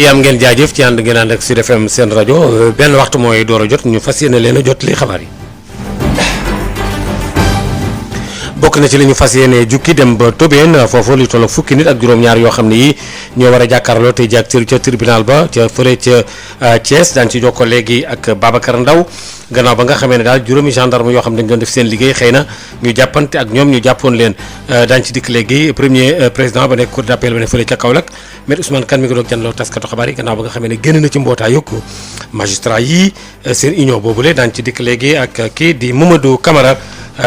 yam ngeen jaajëf ci ànd ngeen ànd ak Sud FM seen rajo benn waxtu mooy door a jot ñu fas yéene leen a jot li xabaar yi. bokk na ci li ñu fas yéene jukki dem ba Tobène foofu li tolloog fukki nit ak juróom-ñaar yoo xam ne yi ñoo war a jàkkaarloo tey jii ak ca tribunal ba ca fële ca Thiès daan ci jokkoo léegi ak Babacar Ndaw gannaaw ba nga xamee ne daal juróomi gendarme yoo xam ne dañu doon def seen liggéey xëy na ñu jàppante ak ñoom ñu jàppoon leen daan ci dikk léegi premier président ba nekk cour d'appel ba ne fële ca Kaolack Maître Ousmane Kane mi ngi doog janloo taskatu xabaar yi gannaaw ba nga xamee ne génn na ci mbootaay yokk magistrat yi seen union boobule daan ci dikk léegi ak kii di Mamadou Camara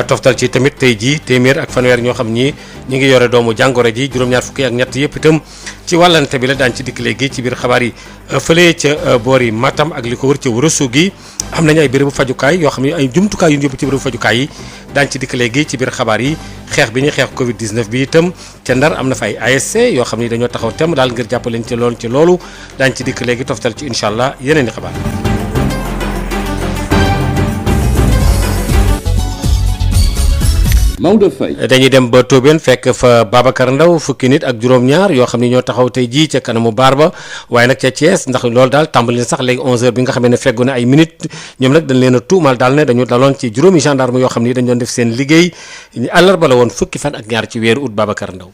toftal ci tamit tey jii téeméer ak fanweer ñoo xam ñi ngi yore doomu jàngoro ji juróom-ñaar fukki ak ñett yëpp itam ci wàllante bi la daan ci dikk léegi ci biir xabaar yi fële ca boori Matam ak li ko wër ca Ourossogui am nañu ay bérébu fajukaay yoo xam ne ay jumtukaay yu ñu yóbbu ci bérébu fajukaay yi daan ci dikk léegi ci biir xabaar yi xeex bi ñuy xeex Covid 19 bi itam ca Ndar am na fa ay ASC yoo xam ni dañoo taxaw temm daal ngir jàppaleen ci loolu daan ci dikk léegi toftal ci incha allah yeneen i xabaar. Maodo Faye dañuy dem ba Tobène fekk fa Babacar Ndaw fukki nit ak juróom-ñaar yoo xam ne ñoo taxaw tey jii ca kanamu baar ba waaye nag ca Thiès ndax loolu daal tàmbali na sax léegi 11h bi nga xamee ne feggu na ay minutes ñoom nag dañ leen a tuumal daal ne dañu daloon ci juróomi gendarme yoo xam ni dañ doon def seen liggéey àllarba la woon fukki fan ak ñaar ci weeru août Babacar Ndaw.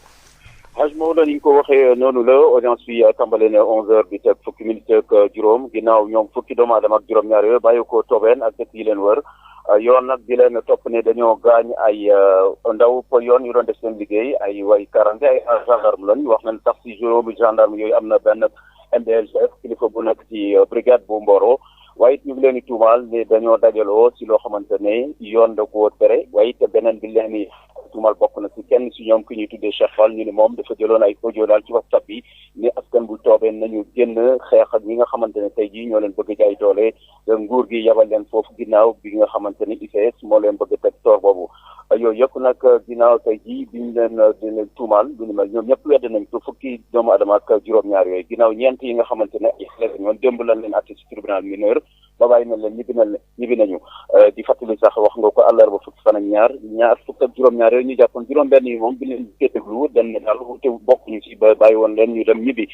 Haj Maodo ni ñu ko waxee noonu la audience bi tàmbale na 11h bi teg fukki minutes ak juróom ginnaaw ñoom fukki doomu aadama ak juróom-ñaar yooyu bàyyi ko Tobène ak dëkk yi leen wër. yoon nag di leen topp ne dañoo gaañ ay ndaw po yoon yu doon def seen liggéey ay way quarante ay gendarme lañ wax nañ sax si juróomi gendarme yooyu am na benn MDLCF kilifa bu nekk ci brigade bu Mboro waaye it ñu ngi leen di tuumaal ne dañoo dajaloo si loo xamante ne yoon da koo tere waaye it beneen bi leen di tuumaal bokk na si kenn si ñoom ki ñuy tuddee Cheikh Fall ñu ne moom dafa jëloon ay audio daal ci WhatsApp bi ne askan bu Tobène nañu génn xeex ak ñi nga xamante ne tey jii ñoo leen bëgg jaay doole nguur gi yabal leen foofu ginnaaw bi nga xamante ni ICS moo leen bëgg teg toor boobu yooyu yëpp nag ginnaaw tey jii bi ñu leen di leen tuumaal lu ni mel ñoom ñëpp wedd nañ ko fukki doomu adama ak juróom-ñaar yooyu ginnaaw ñeent yi nga xamante ne ay xale ñoon démb lañ leen àtte ci tribunal mineur ba bàyyi nañ leen ñibbi nañu di fàttali sax wax nga ko àllarba fukki fan ak ñaar fukk ak juróom-ñaar yooyu ñu jàppoon juróom-benn yi moom bi leen déglu dañ ne daal te bokk ñu ci ba bàyyi woon leen ñu dem ñibbi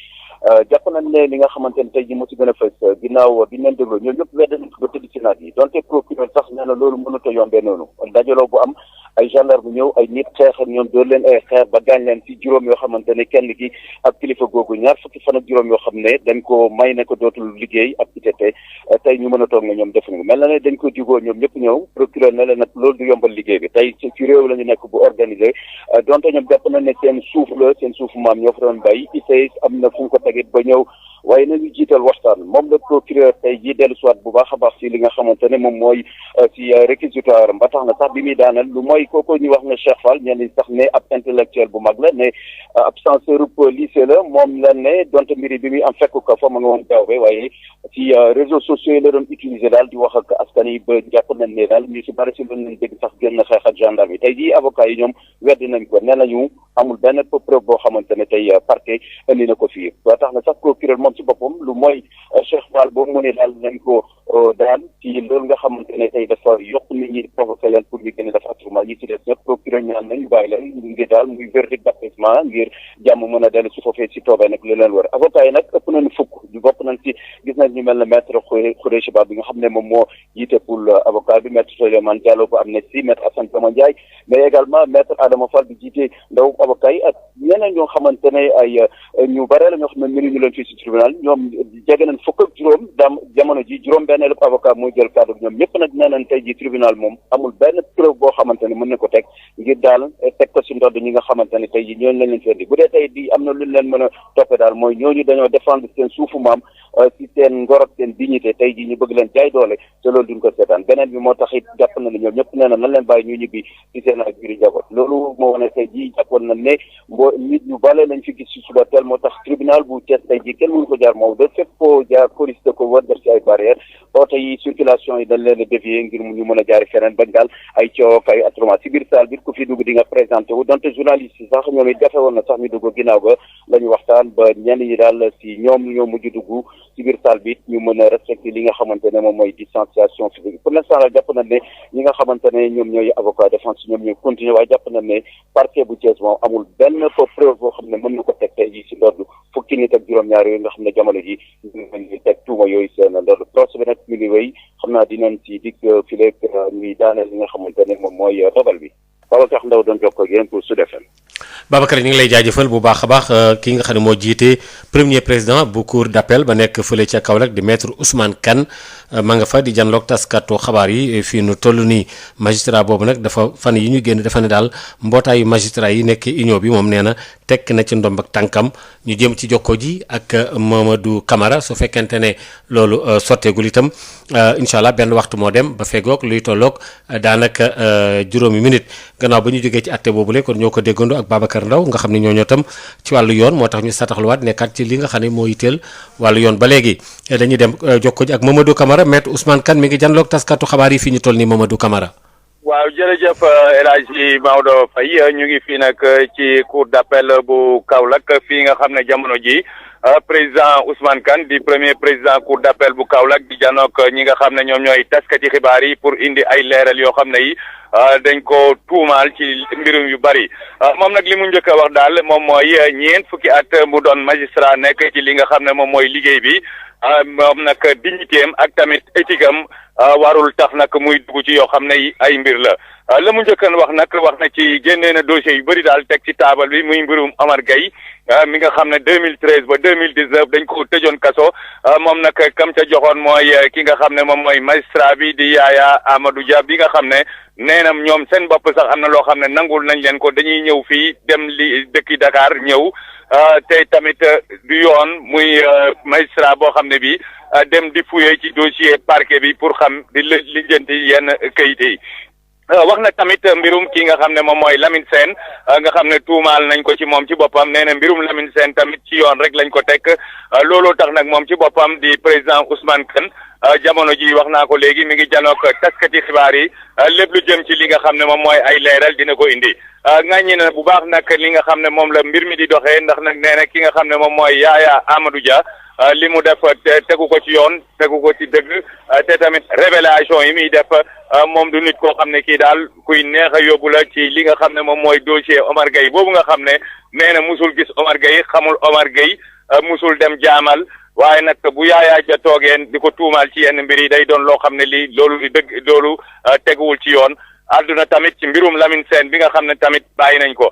jàpp nañ ne li nga xamante ne tey ji moo ci gën a fës ginnaaw bi ñu leen dégloo ñoom ñëpp wedd nañ ko ba tëdd ci naat yi donte procureur sax nee na loolu mënut a yombee noonu dajaloo bu am ay gendarme ñëw ay nit xeex ak ñoom door leen ay xeex ba gaañ leen ci juróom yoo xamante ne kenn gi ak kilifa googu ñaar fukki fan ak juróom yoo xam ne dañ ko may ne ko dootul liggéey ak ITT tey ñu mën a toog ne ñoom defuñu mel na ne dañ ko digoo ñoom ñëpp ñëw procureur ne leen nag loolu du yombal liggéey bi tey ci réew la ñu nekk bu organisé donte ñoom jàpp nañ ne seen suuf la seen suufu maam ñoo fa doon bay ICS am na fu mu ko tegit ba ñëw waaye nañu jiital waxtaan moom la procureur tey jii dellu soit bu baax a baax si li nga xamante ne moom mooy si réquisitoire ba tax na sax bi muy daanal lu mooy kooku ñu wax ne Cheikh Fall ñenn ñi sax ne ab intellectuel bu mag la ne ab censeur lycée la moom la ne donte mbiri bi muy am fekk ko fa ma nga woon jaww waaye ci réseaux sociaux yi la doon utiliser daal di wax ak askan yi ba jàpp nañ ne daal ñu si bari si loolu lañ dégg sax gën na xeex ak gendarme yi tey jii avocat yi ñoom weddi nañ ko nee nañu amul benn preuve boo xamante ne tey parquet indi na ko fii ba tax na sax procureur moom ci boppam lu mooy Cheikh Fall boobu mu ne daal nañ ko daan ci loolu nga xamante ne tey dafa yokk nit ñi provoqué leen pour ñu génne dafa attroupement ñi ci des ñëpp procureur ñaan nañ bàyyi leen ngir daal muy verdict d'apaisement ngir jàmm mën a dellu su foofee si Tobène nag li leen wër avocat yi nag ëpp nañu fukk du bokk nañ ci gis nañ ñu mel ne maître Khoureyssi Ba bi nga xam ne moom moo jiite pour avocat bi maître Souleymane Diallo bu Amnesty maître Assane Dioma Ndiaye mais également maître Adama Fall bi jiite ndaw avocat yi ak ñeneen ñoo xamante ne ay ñu bare la ñoo xam ne mënuñu leen fii si tribunal ñoom jege nañ fukk ak juróom jamono ji juróom benn lépp avocat muy jël kaddu ñoom ñëpp nag nee nañ tey ji tribunal moom amul benn preuve boo xamante ne mën na ko teg ngir daal teg ko si ndodd ñi nga xamante ne tey ji ñooñu lañ leen fendi bu dee tey di am na lu leen mën a toppe daal mooy ñooñu dañoo défendre seen suufu maam si seen ngor ak seen dignité tey ji ñu bëgg leen jaay doole te loolu duñ ko seetaan beneen bi moo tax it jàpp na ne ñoom ñëpp nee na nan leen bàyyi ñu ñibbi si seen ak biir njaboot loolu moo wane tey ji jàppoon na ne nit ñu bale lañ fi gis si suba teel moo tax tribunal bu Thiès tey ji kenn mënu ko jaar moom de fépp koo jaar police da ko war def si ay barrières oto yi circulation yi dañ leen a dévier ngir ñu mën a jaari feneen bañ daal ay coow ay attroupement si biir salle bi ku fi dugg di nga présenté wu donte journaliste yi sax ñoom it jafe woon na sax ñu dugg ginnaaw ba la ñu waxtaan ba ñenn ñi daal si ñoom ñoo mujj dugg si biir salle bi ñu mën a respecté li nga xamante ne moom mooy distanciation physique pour l'instant daal jàpp nañ ne ñi nga xamante ne ñoom ñooy avocat défense ñoom ñooy continuer waaye jàpp nañ ne parquet bu Thiès moom amul benn preuve boo xam ne mën na ko teg tey jii si ndodd fukki nit ak juróom-ñaar yooyu nga xam ne jamono ji ñu teg tuuma yooyu seen ndodd procès bi nag mi ngi wéy xam naa dinañ ci dikk fileeg ñuy daaneel li nga xamante ne moom mooy dogal bi Babacar Ndaw doon jokkoo ak yéen pour Sud FM. Babacar ñu ngi lay jaajëfal bu baax a baax ki nga xam ne moo jiite premier président bu cour d'appel ba nekk fële ca Kaolack di maître Ousmane Kane ma nga fa di janloog taskatu xabaar yi fii nu toll nii magistrat boobu nag dafa fan yi ñu génn dafa ne daal mbootaayu magistrat yi nekk union bi moom nee na tekk na ci ndomb ak tànkam ñu jëm ci jokkoo ji ak Mamadou Camara su fekkente ne loolu sotteegul itam incha allah benn waxtu moo dem ba fegoog luy tolloog daanaka juróomi minute gannaaw ba ñu jógee ci atte boobule kon ñoo ko déggandoo ak Babacar Ndaw nga xam ne ñoo tam ci wàllu yoon moo tax ñu sataxluwaat nekkaat ci li nga xam ne moo yitteel wàllu yoon ba léegi dañuy dem jokkoo ji ak Mamadou Camara maître Ousmane Kane mi ngi janloog taskatu xabaar yi fii ñu toll nii Mamadou Camara. waaw jërëjëf El Hadji Maodo Faye ñu ngi fii nag ci cour d'appel bu Kaolack fii nga xam ne jamono ji président Ousmane Kane di premier président cour d'appel bu Kaolack di janook ñi nga xam ne ñoom ñooy taskati xibaar yi pour indi ay leeral yoo xam ne yi dañ ko tuumaal ci mbirum yu bari moom nag li mu njëkk a wax daal moom mooy ñeent fukki at mu doon magistrat nekk ci li nga xam ne moom mooy liggéey bi moom nag dignité am ak tamit éthique am warul tax nag muy dugg ci yoo xam ne ay mbir la la mu njëkkan wax nag wax na ci génnee na dossiers yu bëri daal teg ci taabal bi muy mbirum Omar Gueye mi nga xam ne 2013 ba 2019 dañ ko tëjoon kaso moom nag kam ca joxoon mooy ki nga xam ne moom mooy magistrat bi di Yaya Amadou Dia bi nga xam ne nee na ñoom seen bopp sax am na loo xam ne nangul nañ leen ko dañuy ñëw fii dem li dëkki Dakar ñëw te tamit du yoon muy magistrat boo xam ne bi dem di fouiller ci dossier parquet bi pour xam di lijjanti yenn kayit yi wax na tamit mbirum ki nga xam ne moom mooy Lamine Sène nga xam ne tuumaal nañ ko ci moom ci boppam nee na mbirum Lamine Sène tamit ci yoon rek lañ ko teg looloo tax nag moom ci boppam di président Ousmane Kane jamono ji wax naa ko léegi mi ngi janook taskati xibaar yi lépp lu jëm ci li nga xam ne moom mooy ay leeral dina ko indi ŋàññi na bu baax nag li nga xam ne moom la mbir mi di doxee ndax nag nee na ki nga xam ne moom mooy Yaya Amadou Dia li mu def tegu ko ci yoon tegu ko ci dëgg te tamit révélation yi muy def moom du nit koo xam ne kii daal kuy neex a yóbbu la ci li nga xam ne moom mooy dossier Omar Gueye boobu nga xam ne nee na musul gis Omar Gueye xamul Omar Gueye musul dem jaamal waaye nag bu Yaya Dia toogeen di ko tuumaal ci yenn mbir yi day doon loo xam ne lii loolu di dëgg loolu teguwul ci yoon àdduna tamit ci mbirum Lamine Sène bi nga xam ne tamit bàyyi nañ ko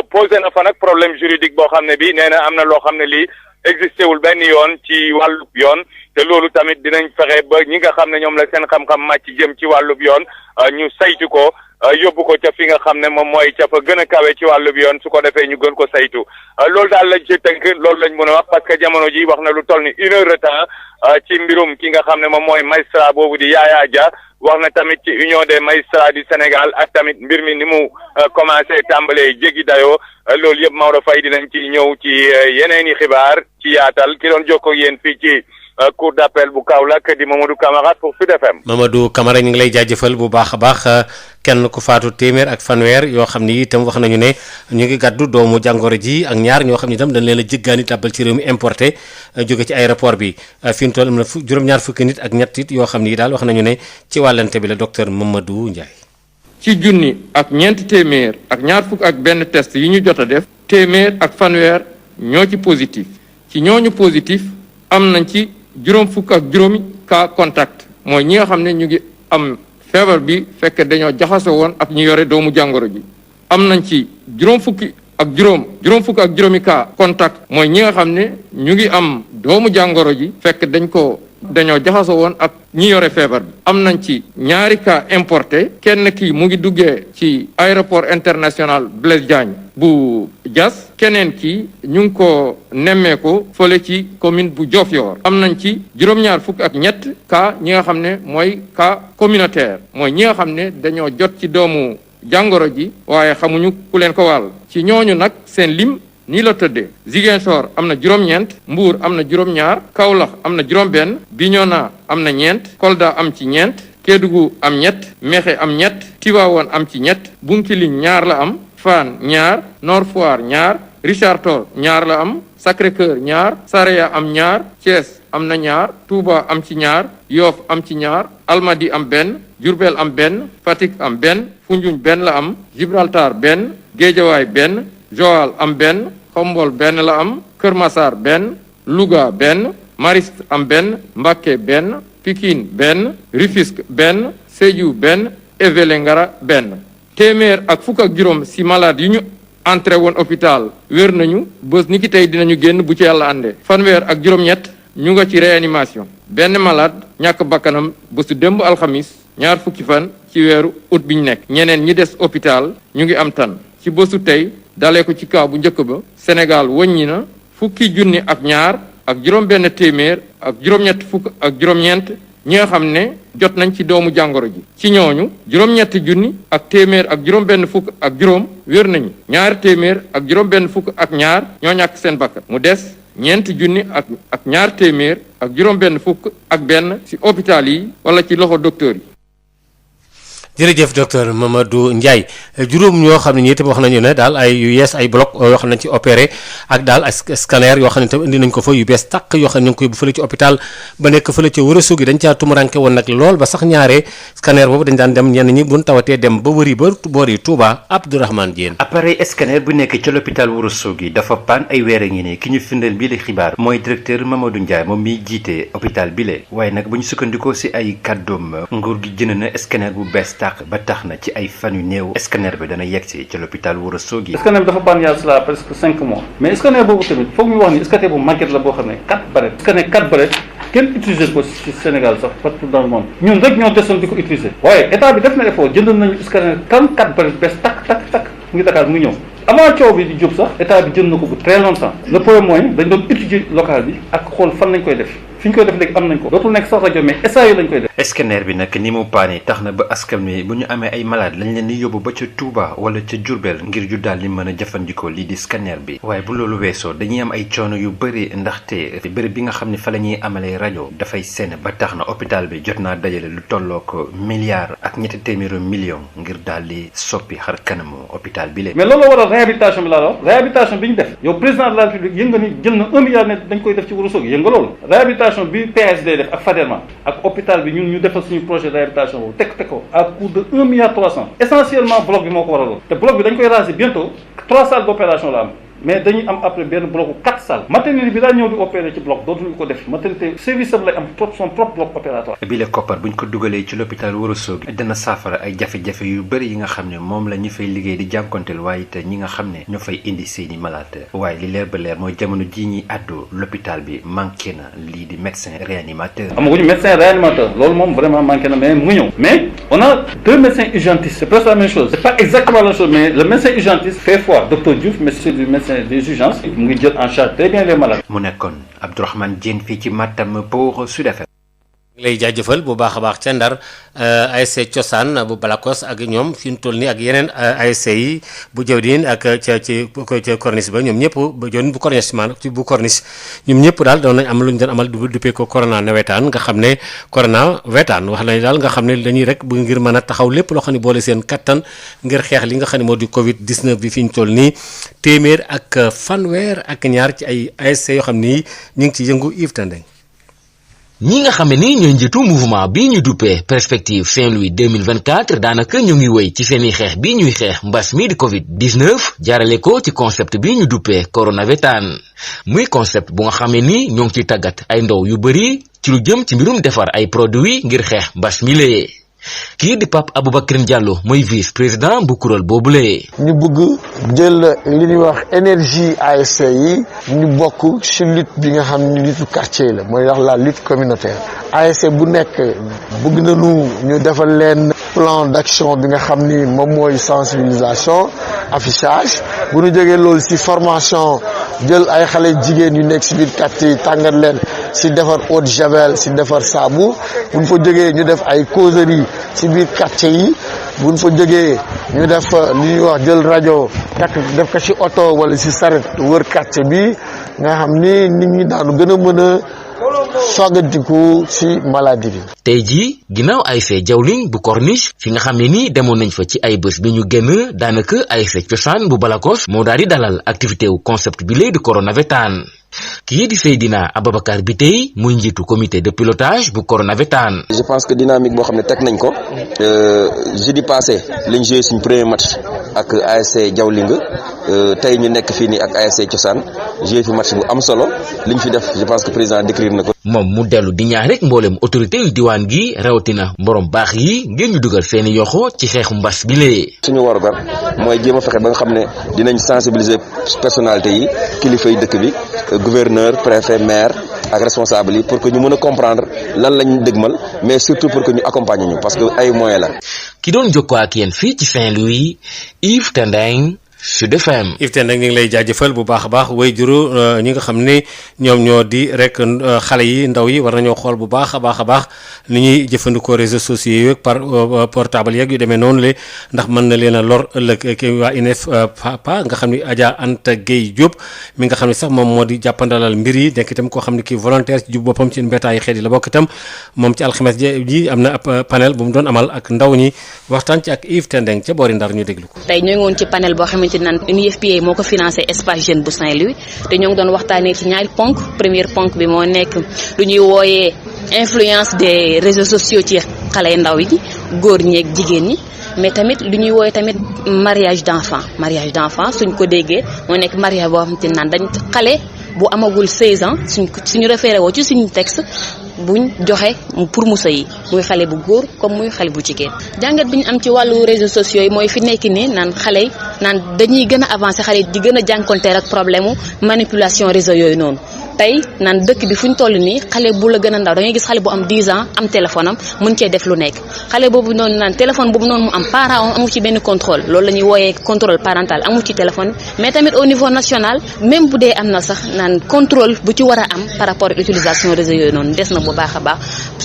posé na fa nag problème juridique boo xam ne bi nee na am na loo xam ne lii existé wul benn yoon ci wàllub yoon te loolu tamit dinañ fexe ba ñi nga xam ne ñoom la seen xam-xam màcc jëm ci wàllub yoon ñu saytu ko yóbbu ko ca fi nga xam ne moom mooy ca fa gën a kawe ci wàllub yoon su ko defee ñu gën ko saytu loolu daal lañ ci tënk loolu lañ mën a wax parce que jamono ji wax na lu toll ni 1 heure de temps ci mbirum ki nga xam ne moom mooy magistrat boobu di Yaya Dia wax na tamit ci union des magistrats du Sénégal ak tamit mbir mi ni mu commencé tàmbalee jéggi dayoo loolu yëpp Maodo Faye dinañ ci ñëw ci yeneen i xibaar ci yaatal ki doon jokkoo ak yéen fii ci cour d'appel bu Kaolack di Mamadou Camara pour Sud FM. Mamadou Camara ñu ngi lay jaajëfal bu baax a baax kenn ku faatu téeméer ak fanweer yoo xam ni itam wax nañu ne ñu ngi gàddu doomu jàngoro ji ak ñaar ñoo xam ni itam dañ leen a jéggaani tàbbal ci réew mi importé jóge ci aéroport bi fi mu toll am na juróom-ñaar fukki nit ak ñett it yoo xam ni daal wax nañu ne ci wàllante bi la docteur Mamadou Ndiaye. ci junni ak ñeenti téeméer ak ñaar fukk ak benn test yi ñu jot a def téeméer ak fanweer ñoo ci positif ci ñooñu positif am nañ ci juróom fukk ak juróomi cas contact mooy ñi nga xam ne ñu ngi am feebar bi fekk dañoo jaxasoo woon ak ñu yore doomu jàngoro ji am nañ ci juróom fukk ak juróomi cas contact mooy ñi nga xam ne ñu ngi am doomu jàngoro ji fekk dañoo jaxasoo woon ak ñi yore feebar bi am nañ ci ñaari cas importé kenn ki mu ngi duggee ci aéroport international Blaise Diagne bu Diass keneen ki ñu ngi ko nemmeeku fële ci commune bu Diofior am nañ ci juróom-ñaar fukk ak ñett cas ñi nga xam ne mooy cas communautaire mooy ñi nga xam ne dañoo jot ci doomu jàngoro ji waaye xamuñu ku leen ko wàll ci ñooñu nag seen lim nii la tëddee Ziguinchor am na juróom-ñeent Mbour am na juróom-ñaar Kaolack am na juróom-benn Bignona am na ñeent Kolda am ci ñeent Kédougou am ñett Mékhé am ñett Tivaouane am ci ñett Bounkiling ñaar la am Fann ñaar Nord Foire ñaar Richard Toll ñaar la am Sacré-Cœur ñaar Saraya am ñaar Thiès am na ñaar Touba am ci ñaar Yoff am ci ñaar Almadi am benn Diourbel am benn Fatick am benn Foundiougne benn la am Gibraltar benn Guédiawaye benn Joal am benn Xombol benn la am Kër Massar benn Louga benn Mariste am benn Mbacké benn Pikine benn Rufisque benn Sédhiou benn et Vélingara benn téeméer ak fukk ak juróom si malade yi ñu entré woon hôpital wér nañu bés ni ki tey dinañu génn bu ci yàlla àndee fanweer ak juróom-ñett ñu nga ci réanimation benn malade ñàkk bakkanam bésu démb alxamis ñaar fukki fan ci weeru août bi ñu nekk ñeneen ñi des hôpital ñu ngi am tan ci bésu tey dalee ko ci kaw bu njëkk ba Sénégal wàññi na fukki junni ak ñaar ak juróom benn téeméer ak juróom-ñett fukk ak juróom-ñeent ñi nga xam ne jot nañ ci doomu jàngoro ji ci ñooñu juróom-ñetti junni ak téeméer ak juróom benn fukk ak juróom wér nañu ñaari téeméer ak juróom benn fukk ak ñaar ñoo ñàkk seen bakkan mu des ñeenti junni ak ñaar téeméer ak juróom benn fukk ak benn ci hôpital yi wala ci loxo docteur yi. jërëjëf docteur Mamadou Ndiaye juróom ñoo xam ne ñii itam wax nañu ne daal ay yu yees ay bloc yoo xam ne ci opéré ak daal ay scanner yoo xam ne itam indi nañ ko fa yu bees tàq yoo xam ne ñu ngi koy bu fële ci hôpital ba nekk fële ci Ourossogui dañ caa tumuranke woon nag lool ba sax ñaare scanner boobu dañ daan dem ñenn ñi buñ tawatee dem ba wëri ba boor yi Touba Abdourahmane Diène. appareil scanner bu nekk ci l'hôpital Ourossogui dafa paan ay weer a ngi ne ki ñu firndeel bii la xibaar mooy directeur Mamadou Ndiaye moom miy jiite hôpital bi le waaye nag bu ñu sukkandikoo si ay kàddoom nguur gi jënd na scanner bu bees ba tax na ci ay fan yu néew scanner bi dana yegsi ci l'hôpital Ourossogui. scanner bi dafa ban yàlla cela presque 5 mois mais scanner boobu tamit foog ñu wax ni scanner bu màgget la boo xam ne 4 barrettes scanner 4 barrettes kenn utiliser ko ci Sénégal sax partout dans le monde ñun rek ñoo desoon di ko utiliser waaye état bi def na effort jënd nañu scanner 34 barrettes bees takk mu ngi Dakar mu ngi ñëw avant coow bi di jub sax état bi jënd na ko bu très longtemps le problème mooy dañ doon étudier local bi ak xool fan lañ koy def fi ñu koy def léegi am nañ ko dootul nekk sax rajo mais essai lañ koy def. scanner bi nag ni mu paane tax na ba askan wi bu ñu amee ay malade lañ leen di yóbbu ba ca Touba wala ca Diourbel ngir ju daal di mën a jëfandikoo lii di scanner bi waaye bu loolu weesoo dañuy am ay coono yu bëri ndaxte béréb bi nga xam ne fa la ñuy amalee rajo dafay seen ba tax na hôpital bi jot naa dajale lu tolloo ko milliard ak ñetti téeméeri million ngir daal di soppi xar kanamu hôpital bi lee. mais loolu waral réhabilitation bi laa la wax réhabilitation bi ñu def yow président de la République yënga ni jël na 1 milliard ne dañ koy def ci Ourossogui yënga loolu réhabilitation bi PSD def ak Faderma ak hôpital bi ñun ñu defal suñu projet de réhabilitation boobu teg ko à coût de 1 milliard 300 essentiellement bloc bi moo ko waraloon te bloc bi dañ koy raser bientôt 3 salles d'opération la am mais dañuy am après benn bloc 4 salles maternité bi daa ñëw di opérer ci bloc dootuñu ko def maternité service am lay am son propre bloc opératoire. bi la koppar buñ ko dugalee ci l'hôpital Ourossogui dana saafara ay jafe-jafe yu bëri yi nga xam ne moom la ñi fay liggéey di jànkonteel waaye it ñi nga xam ne ñoo fay indi seeni malade waaye li leer ba leer mooy jamono jii ñuy àddu l'hôpital bi manqué na lii di médecin réanimateur. amaguñu médecin réanimateur loolu moom vraiment manqué na mais mu ñëw mais on a 2 médecins urgentistes c'est presque la même chose c'est pas exactement la même chose mais le médecin urgentiste fait foi docteur Diouf mais c'est du médecin des urgences mu ngi jël en charge très bien les malades. mu nekkoon Abdourahmane Diène fii ci Matam pour Sud FM. lay jaajëfal bu baax a baax ca Ndar ASC Cosaan bu Balakos ak ñoom fi ñu toll nii ak yeneen ASC yi bu Jawdin ak ca corniche ba ñoom ñëpp ba joon bu corniche maanaam ci bu corniche ñoom ñëpp daal doon nañ am lu ñu doon amal duppee ko corona nawetaan nga xam ne corona wetaan wax nañu daal nga xam ne dañuy rek bu ngir mën a taxaw lépp loo xam ne boole seen kattan ngir xeex li nga xam ne moo di Covid 19 bi fi ñu toll nii téeméer ak fanweer ak ñaar ci ay ASC yoo xam ni ñu ngi ci yëngu Yves Tandeng. ñi nga xam ne ni ñooy njiitu mouvement bi ñu duppee perspective Saint-Louis 2024 daanaka ñu ngi wéy ci seeni xeex bi ñuy xeex mbas mi di Covid 19 jaarale ko ci concept bi ñu duppee coronawetaan muy concept bu nga xam ne ni ñoo ngi ciy tàggat ay ndaw yu bëri ci lu jëm ci mbirum defar ay produits ngir xeex mbas mi lee kii di Pape Aboubacrine Diallo mooy vice président bu kuréel boobule. ñu bëgg jël li ñuy wax énergie ASC yi ñu bokk ci lutte bi nga xam ne lutte quartier la mooy wax la lutte communautaire ASC bu nekk bëgg nañu ñu defal leen plan d'action bi nga xam ni moom mooy sensibilisation affichage bu ñu jógee loolu ci formation jël ay xale jigéen yu nekk ci biir quartier yi tàngat leen ci defar eau de javel ci defar saabu bu ñu fa jógee ñu def ay causerie ci biir quartier yi bu ñu fa jógee ñu def li ñuy wax jël rajo takk def ko ci oto wala ci saret wër quartier bi nga xam ni nit ñi daanu gën a mën a soogantiku ci maladie bi. tey jii ginnaaw ASC Jawlin bu Corniche fi nga xam ne ni demoon nañ fa ci ay bés bi ñu génn daanaka ASC Cosaan bu Balakos moo daal di dalal activité wu concept bi lay di coronawetaan kii di Seydina Ababacar Bitèye muy njiitu comité de pilotage bu Corona-Vetane. je pense que dynamique boo xam ne teg nañ ko jeudi passé lañ joué suñ premier match ak ASC Diawlinga tey ñu nekk fii nii ak ASC Cosaan joué fi match bu am solo liñ fi def je pense que président décrire na ko. moom mu dellu di ñaax rek mboolem autorité yu diwaan gi rawatina borom baax yi ngeen ñu dugal seeni yoxo ci xeexu mbas bi lee. suñu warugar mooy jéem a fexe ba nga xam ne dinañ sensibiliser personnalité yi kilifa yi dëkk bi gouverneur préfet maire ak responsable yi pour que ñu mën a comprendre lan lañ dëgmal mais surtout pour que ñu accompagner ñu parce que ay moyens la. ki doon jokkoo ak yéen fii ci Saint-Louis Yves Tendeng Sud FM. Yves Tendeng ñu ngi lay jaajëfal bu baax a baax way juru ñi nga xam ne ñoom ñoo di rek xale yi ndaw yi war nañoo xool bu baax a baax ni ñuy jëfandikoo réseaux sociaux yi par portable yeeg yu demee noonu le ndax mën na leen a lor ëllëg ki waa INEF papa nga xam ne Adja Anta Gueye Diop mi nga xam ne sax moom moo di jàppandalal mbir yi nekk itam koo xam ne kii volontaire ci jub boppam ci mbétaayu xeet yi la bokk itam moom ci alxames ji am na ab panel bu mu doon amal ak ndaw ñi waxtaan ci ak Yves Tendeng ca boori Ndar ñu déglu ko. tey ñoo ngi woon ci panel boo xamante ne naan UNFPA moo ko financé espace jeune bu Saint-Louis te ñoo ngi doon waxtaanee ci ñaari ponk première ponk bi moo nekk lu ñuy wooyee influence des réseaux sociaux ci xale ndaw yi góor ñeeg jigéen ñi mais tamit lu ñuy wooyee tamit mariage d'enfant suñ ko déggee moo nekk mariage boo xamante ne naan dañ xale bu amagul 16 ans suñu référé woo ci suñu texte buñ joxe pour mu sëyi muy xale bu góor comme muy xale bu jigéen. jàngat bi ñu am ci wàllu réseaux sociaux yi mooy fi nekk nii naan xale yi naan dañuy gën a avancer xale yi di gën a jànkonteel ak problème mu manipulation réseau yooyu noonu. tey naan dëkk bi fu ñu toll nii xale bu la gën a ndaw da ngay gis xale bu am 10 ans am téléphone am mën cee def lu nekk xale boobu noonu naan téléphone boobu noonu mu am parent amu ci benn contrôle loolu la ñuy wooyee contrôle parental amu ci téléphone mais tamit au niveau national même bu dee am na sax naan contrôle bu ci war a am par rapport ak utilisation réseau yooyu noonu des na bu baax a baax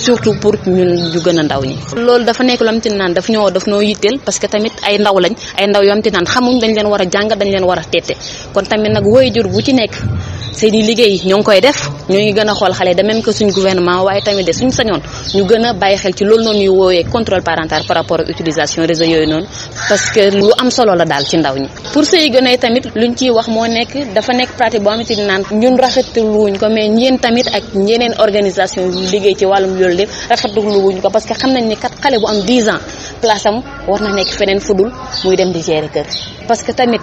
surtout pour ñun ñu gën a ndaw ñi. loolu dafa nekk loo xam te naan daf ñoo yitteel parce que tamit ay ndaw lañ ay ndaw yoo xam te naan xamuñ dañ leen war a jàng dañ leen war a tette kon tamit nag waajur bu ci nekk seeni liggéey ñoo ngi koy def ñoo ngi gën a xool xale de même que suñ gouvernement waaye tamit de suñ sañoon ñu gën a bàyyi xel ci loolu noonu ñuy woowee contrôle parental par rapport ak utilisation réseau yooyu noonu parce que lu am solo la daal ci ndaw ñi. pour sëy gën a tamit luñ ciy wax moo nekk dafa nekk pratique boo xamante ni naan ñun rafetlu wuñ ko mais ñeen tamit ak ñeneen organisation yu liggéey ci wàllum loolu lépp rafetlu wuñ ko parce que xam nañ ni kat xale bu am 10 ans place am war na nekk feneen fudul muy dem di gérer kër parce que tamit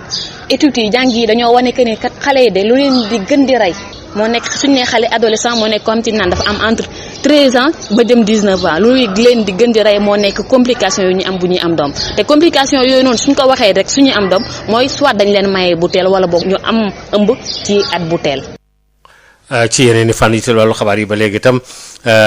études yi jàng yi dañoo wane que ni kat xale yi de lu leen di gën di rey moo nekk suñu nee xale adolescent moo nekk comme ci naan dafa am entre 13 ans ba dem 19 ans lu leen di gën di rey moo nekk complication yu ñu am bu ñuy am doom te complication yooyu noonu suñ ko waxee rek suñuy am doom mooy soit dañ leen maye bu teel wala boog ñu am ëmb ci at bu teel. ci yeneen i fànn yi ci wàllu xabaar yi ba léegi itam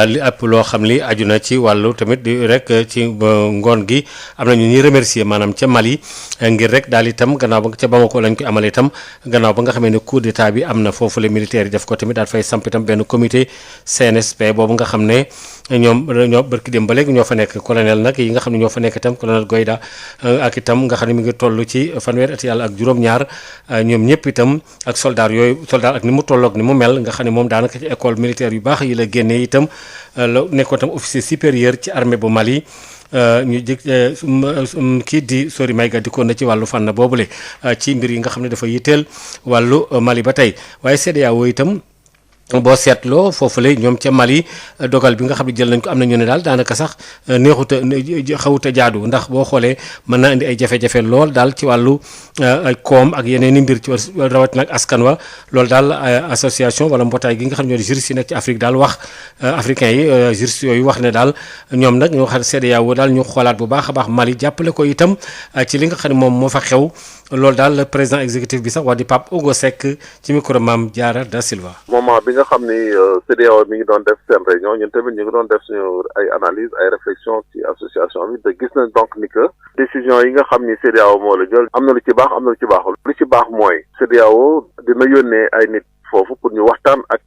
li ëpp loo xam li aju na ci wàllu tamit di rek ci ngoon gi am na ñu ñuy remercier maanaam ca Mali ngir rek daal itam gannaaw ba ca Bamako lañ koy amale itam gannaaw ba nga xamee ne coup d'état bi am na foofu les militaires yi def ko tamit daal fay samp itam benn comité CNSP boobu nga xam ne ñoo barki dem ba léegi ñoo fa nekk colonel nag yi nga xam ne ñoo fa nekk itam colonel Goyda ak itam nga xam ne mi ngi toll ci fanweer at yàlla ak juróom-ñaar ñoom ñëpp itam ak soldat ak ni mu tolloog ni mu mel nga xam ne moom daanaka ci école militaire yu baax yi la génnee itam la nekkoon tam officier supérieur ci armée bu Mali ñu jëg kii di Sori Maïga dikkoon na ci wàllu fànn boobule ci mbir yi nga xam ne dafa yitteel wàllu Mali ba tey waaye CEDEAO itam boo seetloo foofu la ñoom ca Mali dogal bi nga xam ne jël nañ ko am na ñu ne daal daanaka sax neexuta xawuta jaadu ndax boo xoolee mën na indi ay jafe-jafe lool daal ci wàllu ay koom ak yeneen i mbir ci rawat nag askan wa loolu daal association wala mbootaay gi nga xam ne ñoo di juristes yi nekk ci Afrique daal wax africain yi juristes yooyu wax ne daal ñoom nag ñoo xam ne CEDEAO daal ñu xoolaat bu baax a baax Mali jàppale ko itam ci li nga xam ne moom moo fa xew loolu daal le président exécutif bi sax wax di Pape Ogo Seck ci micro Mame Diarra Da Silva. moment bi nga xam ni CEDEAO mi ngi doon def seen réunion ñun tamit ñu ngi doon def suñu ay analyse ay réflexion ci association bi te gis nañ donc ni que décision yi nga xam ni CEDEAO moo la jël am na lu ci baax am na lu ci baaxul lu ci baax mooy CEDEAO dina yónnee ay nit foofu pour ñu waxtaan ak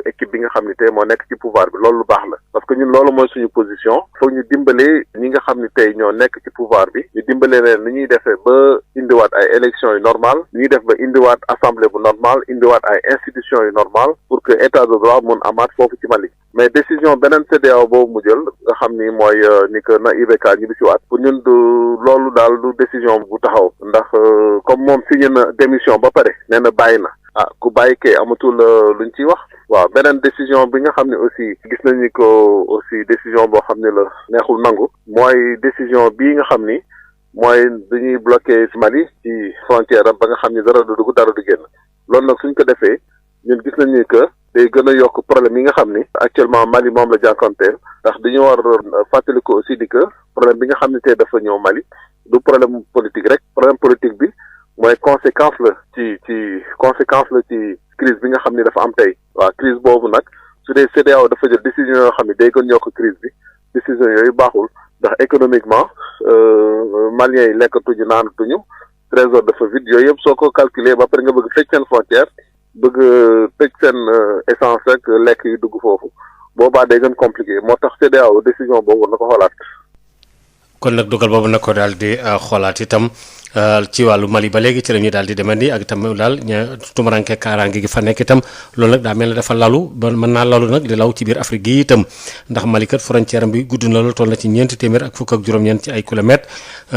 équipe bi nga xam ni tey moo nekk ci pouvoir bi loolu lu baax la parce que ñun loolu mooy suñu position foog ñu dimbalee ñi nga xam ni tey ñoo nekk ci pouvoir bi ñu dimbalee leen ni ñuy defee ba indiwaat ay élections yu normal ni ñuy def ba indiwaat assemblée bu normal indiwaat ay institutions yu normal pour que état de droit mun amaat foofu ci Mali mais décision beneen CEDEAO boobu mu jël nga xam ni mooy ni que na IBK ñu bisi waat pour ñun du loolu daal du décision bu taxaw ndax comme moom signé na démission ba pare nee na bàyyi na ku bàyyi kay amatul luñ ciy wax. waaw beneen décision bi nga xam ne aussi gis nañu ko aussi décision boo xam ne la neexul nangu mooy décision bii nga xam ni mooy dañuy bloqué Mali ci frontière am ba nga xam ni dara du dugg dara du génn loolu nag suñ ko defee ñun gis nañu que day gën a yokk problème yi nga xam ni actuellement Mali moom la jànkonteel ndax dañu war fàttali ko aussi di que problème bi nga xam ne tey dafa ñëw Mali du problème politique rek problème politique bi mooy conséquence la ci crise bi nga xam ni dafa am tey waaw crise boobu nag su dee CEDEAO dafa jël décision yoo xam ni day gën yokk crise bi décision yooyu baaxul ndax économiquement maliens yi lekkatuñu naanatuñu trésor dafa vide yooyu yëpp soo ko calculer ba pare nga bëgg tëj seen frontière bëgg tëj seen essence rek lekk yi dugg foofu boobaa day gën compliqué moo tax CEDEAO décision boobu na ko xoolaat. kon nag dogal boobu na ko daal di xoolaat itam ci wàllu Mali ba léegi ci la ñuy daal di demandi ak itam daal tumaranke kaaraange gi fa nekk itam loolu nag daa mel ne dafa lalu ba mën naa lalu nag di law ci biir Afrique gi itam ndax Mali kat frontière bi gudd na loolu toll na ci 400 ci ay kilomètres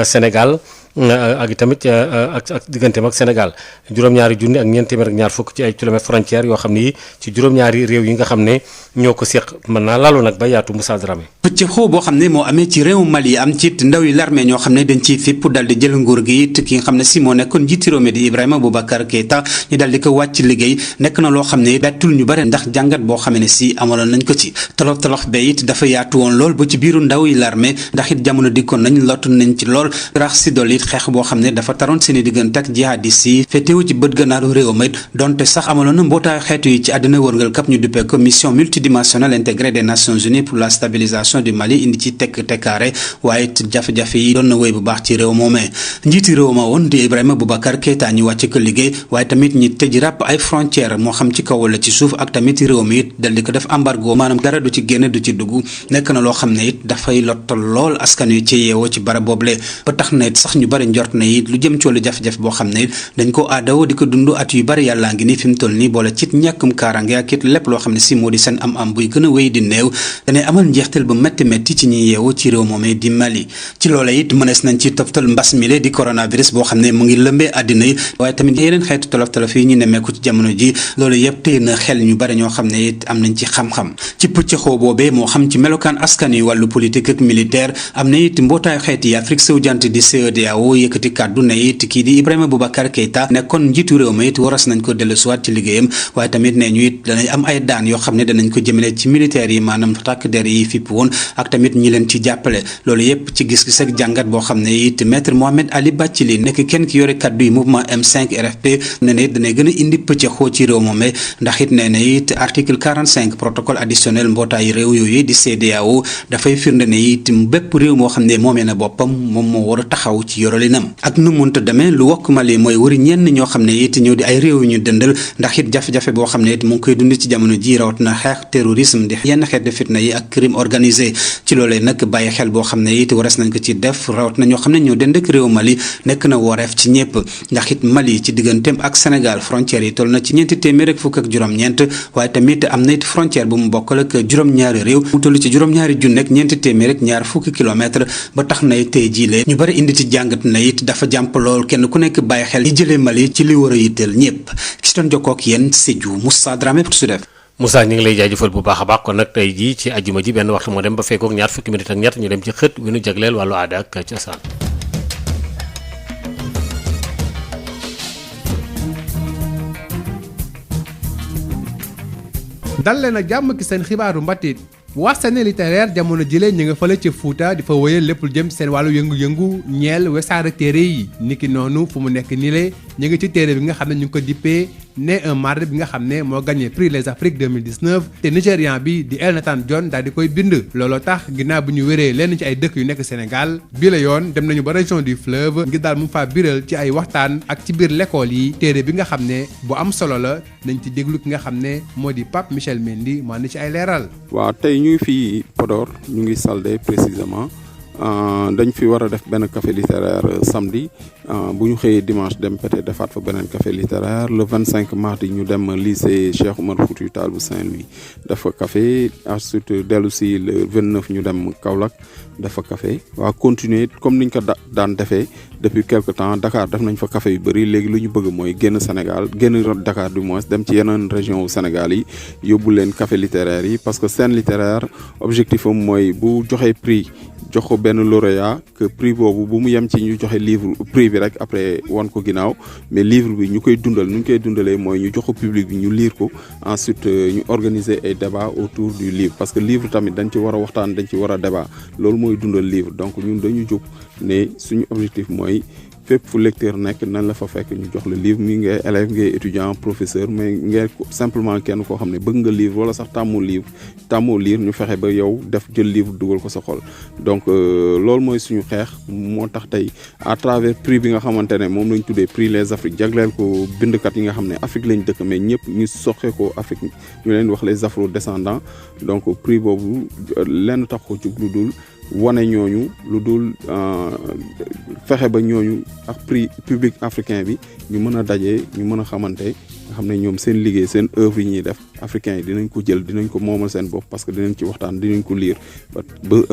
Sénégal ak itamit ak digganteem ak Sénégal juróom-ñaari junni ak 400 ci ay kilomètres frontière yoo xam ni ci juróom-ñaari réew yi nga xam ne ñoo ko séq mën naa lalu nag ba yaatu Moussa Dramé. pëccëxoo boo xam ne moo amee ci réewu Mali am ci ndaw yi l'armée ñoo xam ne dañ ciy fipp dal di jël nguur gi it ki nga xam ne si moo nekkoon njiiti réew mi di Ibrahima Boubacar Keïta ñu dal di ko wàcc liggéey nekk na loo xam ne bettul ñu bare ndax jàngat boo xam ne si amaloon nañ ko ci tolof ba it dafa yaatu woon lool ba ci biiru ndaw yi l'armée ndax it jamono dikkoon nañ lottu nañ ci lool rax si dolli it xeex boo xam ne dafa taroon seeni diggante ak jihadis yi féetewu ci bët gannaaru réew mi donte sax amaloon na mbootaayu xeetu yi ci àddina wërngal kap ñu duppee ko mission multidimensionnelle intégrée des Nations Unies pour la stabilisation du Mali indi ci tekkaare waaye it jafe-jafe yi doon na wéy bu baax ci réew moomee njiiti réew ma woon di Ibrahima Boubacar Keïta ñu wàcc ko liggéey waaye tamit ñi tëj ràpp ay frontière moo xam ci kaw wala ci suuf ak tamit réew mi it dal di ko def embargo maanaam dara du ci génn du ci dugg nekk na loo xam ne it dafay lottal lool askan wi ci yeewoo ci barab boobule ba tax na it sax ñu bari njort na it lu jëm ci wàllu jafe-jafe boo xam ne it dañ ko aadawo di ko dund at yu bari yàllaa ngi ni fi mu toll nii boole ci ñàkkum kaarange ak it lépp loo xam ne si moo di seen am buy gën a wéy di néew danay amal njeexteel bu métti ci ñi yeewoo ci réew moomee di Mali ci loola it mënees nañ ci toftal mbas mile di coronavirus boo xam ne mu ngi lëmbee àddina yi waaye tamit yeneen xeetu tolof yi ñu nemmeeku ci jamono ji loolu yëpp téye na xel ñu bari ñoo xam ne it am nañ ci xam-xam ci pëccëxoo boobee moo xam ci melokaan askan yi wàllu politique ak militaire am na it mbootaayu xeet yi Afrique sowu jant di CEDEAO yëkkati kàddu ne it kii di Ibrahima Boubacar Keïta nekkoon njiitu réew mi it waras nañ ko dellusiwaat ci liggéeyam waaye tamit ne ñu it danañ am ay daan yoo xam ne danañ ko jëmale ci militaires yi maanaam takk der yi fipp woon ak tamit ñi leen ci jàppale loolu yépp ci gis-gis ak jàngat boo xam ne it maître Mohamed Ali Bathily nekk kenn ki yore kaddu yi mouvement M5 RFP ne ne it danay gën a indi pëccëxoo ci réew moomee ndax it nee na it article 45 protocole additionnel mbootaayu réew yooyu di CEDEAO dafay firnde ne it bépp réew moo xam ne moomee na boppam moom moo war a taxaw ci yoralinam ak nu munta demee lu wokk Mali mooy wëri ñenn ñoo xam ne it ñëw di ay réew yu ñu dëndal ndax it jafe-jafe boo xam ne it mu ngi koy dund ci jamono ji rawat na xeex terrorisme di yenn xeet de fitna yi ak crime organisé ci loolee nag bàyyi xel boo xam ne it waras nañ ko ci def rawat na ñoo xam ne ñoo dend ak réew Mali nekk na wareef ci ñëpp ndax it Mali ci digganteem ak Sénégal frontière yi toll na ci 450 waaye tamit am na it frontière bu mu bokkal ak juróom-ñaari réew mu toll ci juróom-ñaari junne ak 420 kilomètres ba tax na tey jiile ñu bari indi ci jàngat na it dafa jàmp lool kenn ku nekk bàyyi xel yi jëlee Mali ci li war a yitteel ñëpp ki si doon jokkoo ak yéen Sédhiou Moussa Dramé pour Sud FM. Moussa ñu ngi lay jaajëfal bu baax a baax kon nag tey jii ci ajjuma ji benn waxtu moo dem ba fekkook 20 minutes ak ñett ñu dem ci xët wi nu jagleel wàllu aada ak cosaan. dal leen ak jàmm ki seen xibaaru mbatit waxtaane littéraire jamono jëlee ñu nga fële ca Fuuta di fa wéyal lépp lu jëm seen wàllu yëngu-yëngu ñeel wesaare téere yi niki noonu fu mu nekk nii le ñu ngi ci téere bi nga xam ne ñu ngi ko dippee Né un marde bi nga xam ne moo gagné prix Les Afriques 2019 te nigérian bi di El Nathan John daal di koy bind looloo tax ginnaaw bu ñu wéree lenn ci ay dëkk yu nekk Sénégal bii la yoon dem nañu ba région du fleuve ngir daal mu faa biral ci ay waxtaan ak ci biir l'école yi téere bi nga xam ne bu am solo la nañ ci déglu ki nga xam ne moo di Pape Michel Mendy moo ni ci ay leeral. waaw tey ñu ngi fii Podor ñu ngi Saldé précisément dañ fi war a def benn café littéraire samedi bu ñu xëyee dimanche dem peut-être defaat fa beneen café littéraire le 25 mardi ñu dem lycée Cheikh Oumar Foutiyou Tall bu Saint-Louis def fa café ensuite dellu si le 29 ñu dem Kaolack def fa café waa continuer comme niñ ko daan defee depuis quelque temps Dakar def nañ fa café yu bëri léegi lu ñu bëgg mooy génn Sénégal génn Dakar du moins dem ci yeneen région wu Sénégal yi yóbbu leen café littéraire yi parce que scène littéraire objectif am mooy bu joxee prix jox ko benn lauréat que prix boobu bu mu yem ci ñu joxe livre prix bi rek après wan ko ginnaaw mais livre bi ñu koy dundal nu ñu koy dundalee mooy ñu jox ko public bi ñu lire ko ensuite ñu organiser ay débat autour du livre parce que livre tamit dañ ci war a waxtaan dañ ci war a débat loolu mooy dundal livre donc ñun dañu jóg ne suñu objectif mooy fépp fu lecteur nekk nan la fa fekk ñu jox la livre mi ngay élève ngay étudiant professeur mais ngay simplement kenn koo xam ne bëgg nga livre wala sax tàmmoo lire ñu fexe ba yow def jël livre dugal ko sa xol donc loolu mooy suñu xeex moo tax tey à travers prix bi nga xamante ne moom lañ tuddee prix les Afriques jagleel ko bindkat yi nga xam ne Afrique lañ dëkk mais ñëpp ñu soxe ko Afrique ñu leen wax les afro-descendants donc prix boobu lenn tax ko jug lu dul wane ñooñu lu dul fexe ba ñooñu ak prix public africain bi ñu mën a daje ñu mën a xamante nga xam ne ñoom seen liggéey seen œuvre yi ñuy def africain yi dinañ ko jël dinañ ko moomal seen bopp parce que dinañ ci waxtaan dinañ ko lire ba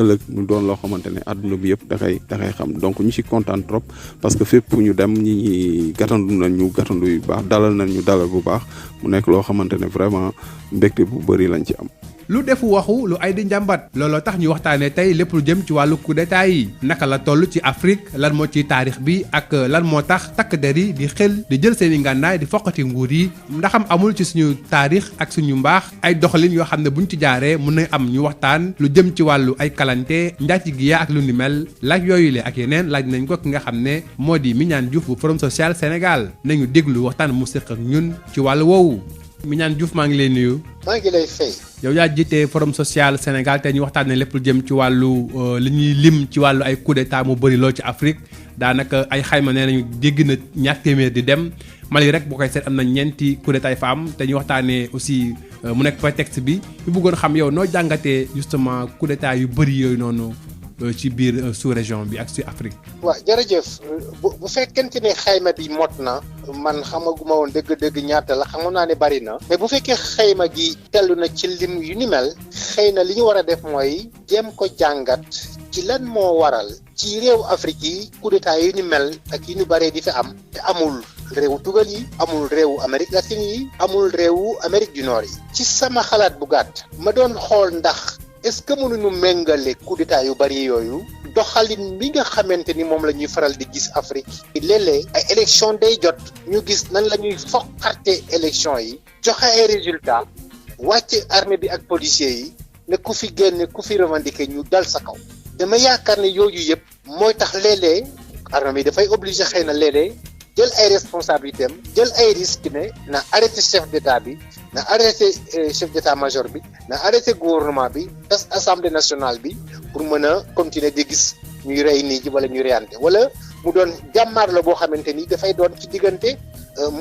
ëllëg mu doon loo xamante ne àdduna bi yëpp da koy xam donc ñu ci kontaan trop parce que fépp fu ñu dem ñi gàttandu nañ ñu gàttandu yu baax dalal nañ ñu dalal bu baax mu nekk loo xamante ne vraiment mbégte bu bëri lañ ci am. lu defu waxu lu ay di njàmbat looloo tax ñu waxtaanee tey lépp lu jëm ci wàllu coup d'état yi naka la toll ci Afrique lan moo ci taarix bi ak lan moo tax takk der yi di xel di jël seen i ngànnaay di foqati nguur yi ndaxam amul ci suñu taarix ak suñu mbaax ay doxalin yoo xam ne buñ ci jaaree mën na am ñu waxtaan lu jëm ci wàllu ay kalante njaatige ak lu ni mel laaj yooyu le ak yeneen laaj nañ ko ki nga xam ne moo di Mignane Diouf bu Forum Social Sénégal nañu déglu waxtaan mu séq ak ñun ci wàllu woowu. Mignane Diouf maa ngi lay nuyu. maa ngi lay fay. yow yaa jiite Forum Social Sénégal te ñu waxtaanee lépp lu jëm ci wàllu li ñuy lim ci wàllu ay coup d'état mu bëri lool ci Afrique daanaka ay xayma nee nañu dégg na ñaar téeméer di dem Mali rek boo koy seet am na ñeenti coup d'état yi fa am te ñu waxtaanee aussi mu nekk prétexte bi ñu bëggoon xam yow noo jàngatee justement coup d'état yu bëri yooyu noonu ci biir sous-région bi ak ci Afrique. waaw jërëjëf bu fekkente ne xayma bi mot na man xamaguma woon dëgg-dëgg ñaata la xamoon naa ne bari na mais bu fekkee xayma gi tellu na ci lim yu ni mel xëy na li ñu war a def mooy jéem ko jàngat ci lan moo waral ci réew Afrique yi coup d'état yu ni mel ak yu ñu baree di fi am te amul réewu tugal yi amul réewu Amérique latine yi amul réewu Amérique du Nord yi ci sama xalaat bu gàtt ma doon xool ndax est-ce que mënuñu méngale coup d'état yu bari yooyu doxalin bi nga xamante ni moom la ñuy faral di gis Afrique léeg-léeg ay élection day jot ñu gis nan la ñuy foqarte élection yi joxe ay résultats wàcce armée bi ak policiers yi ne ku fi génne ku fi revendiquer ñu dal sa kaw dama yaakaar ne yooyu yëpp mooy tax léeg-léeg armée bi dafay obligé xëy na léeg-léeg jël ay responsabilités am jël ay risques ne na arrêté chef d'état bi na arrêté chef d'état-major bi na arrêté gouvernement bi tas assemblée nationale bi pour mën a continuer di gis ñuy rey nit ñi wala ñuy reyante wala mu doon jàmmaar la boo xamante ni dafay doon ci diggante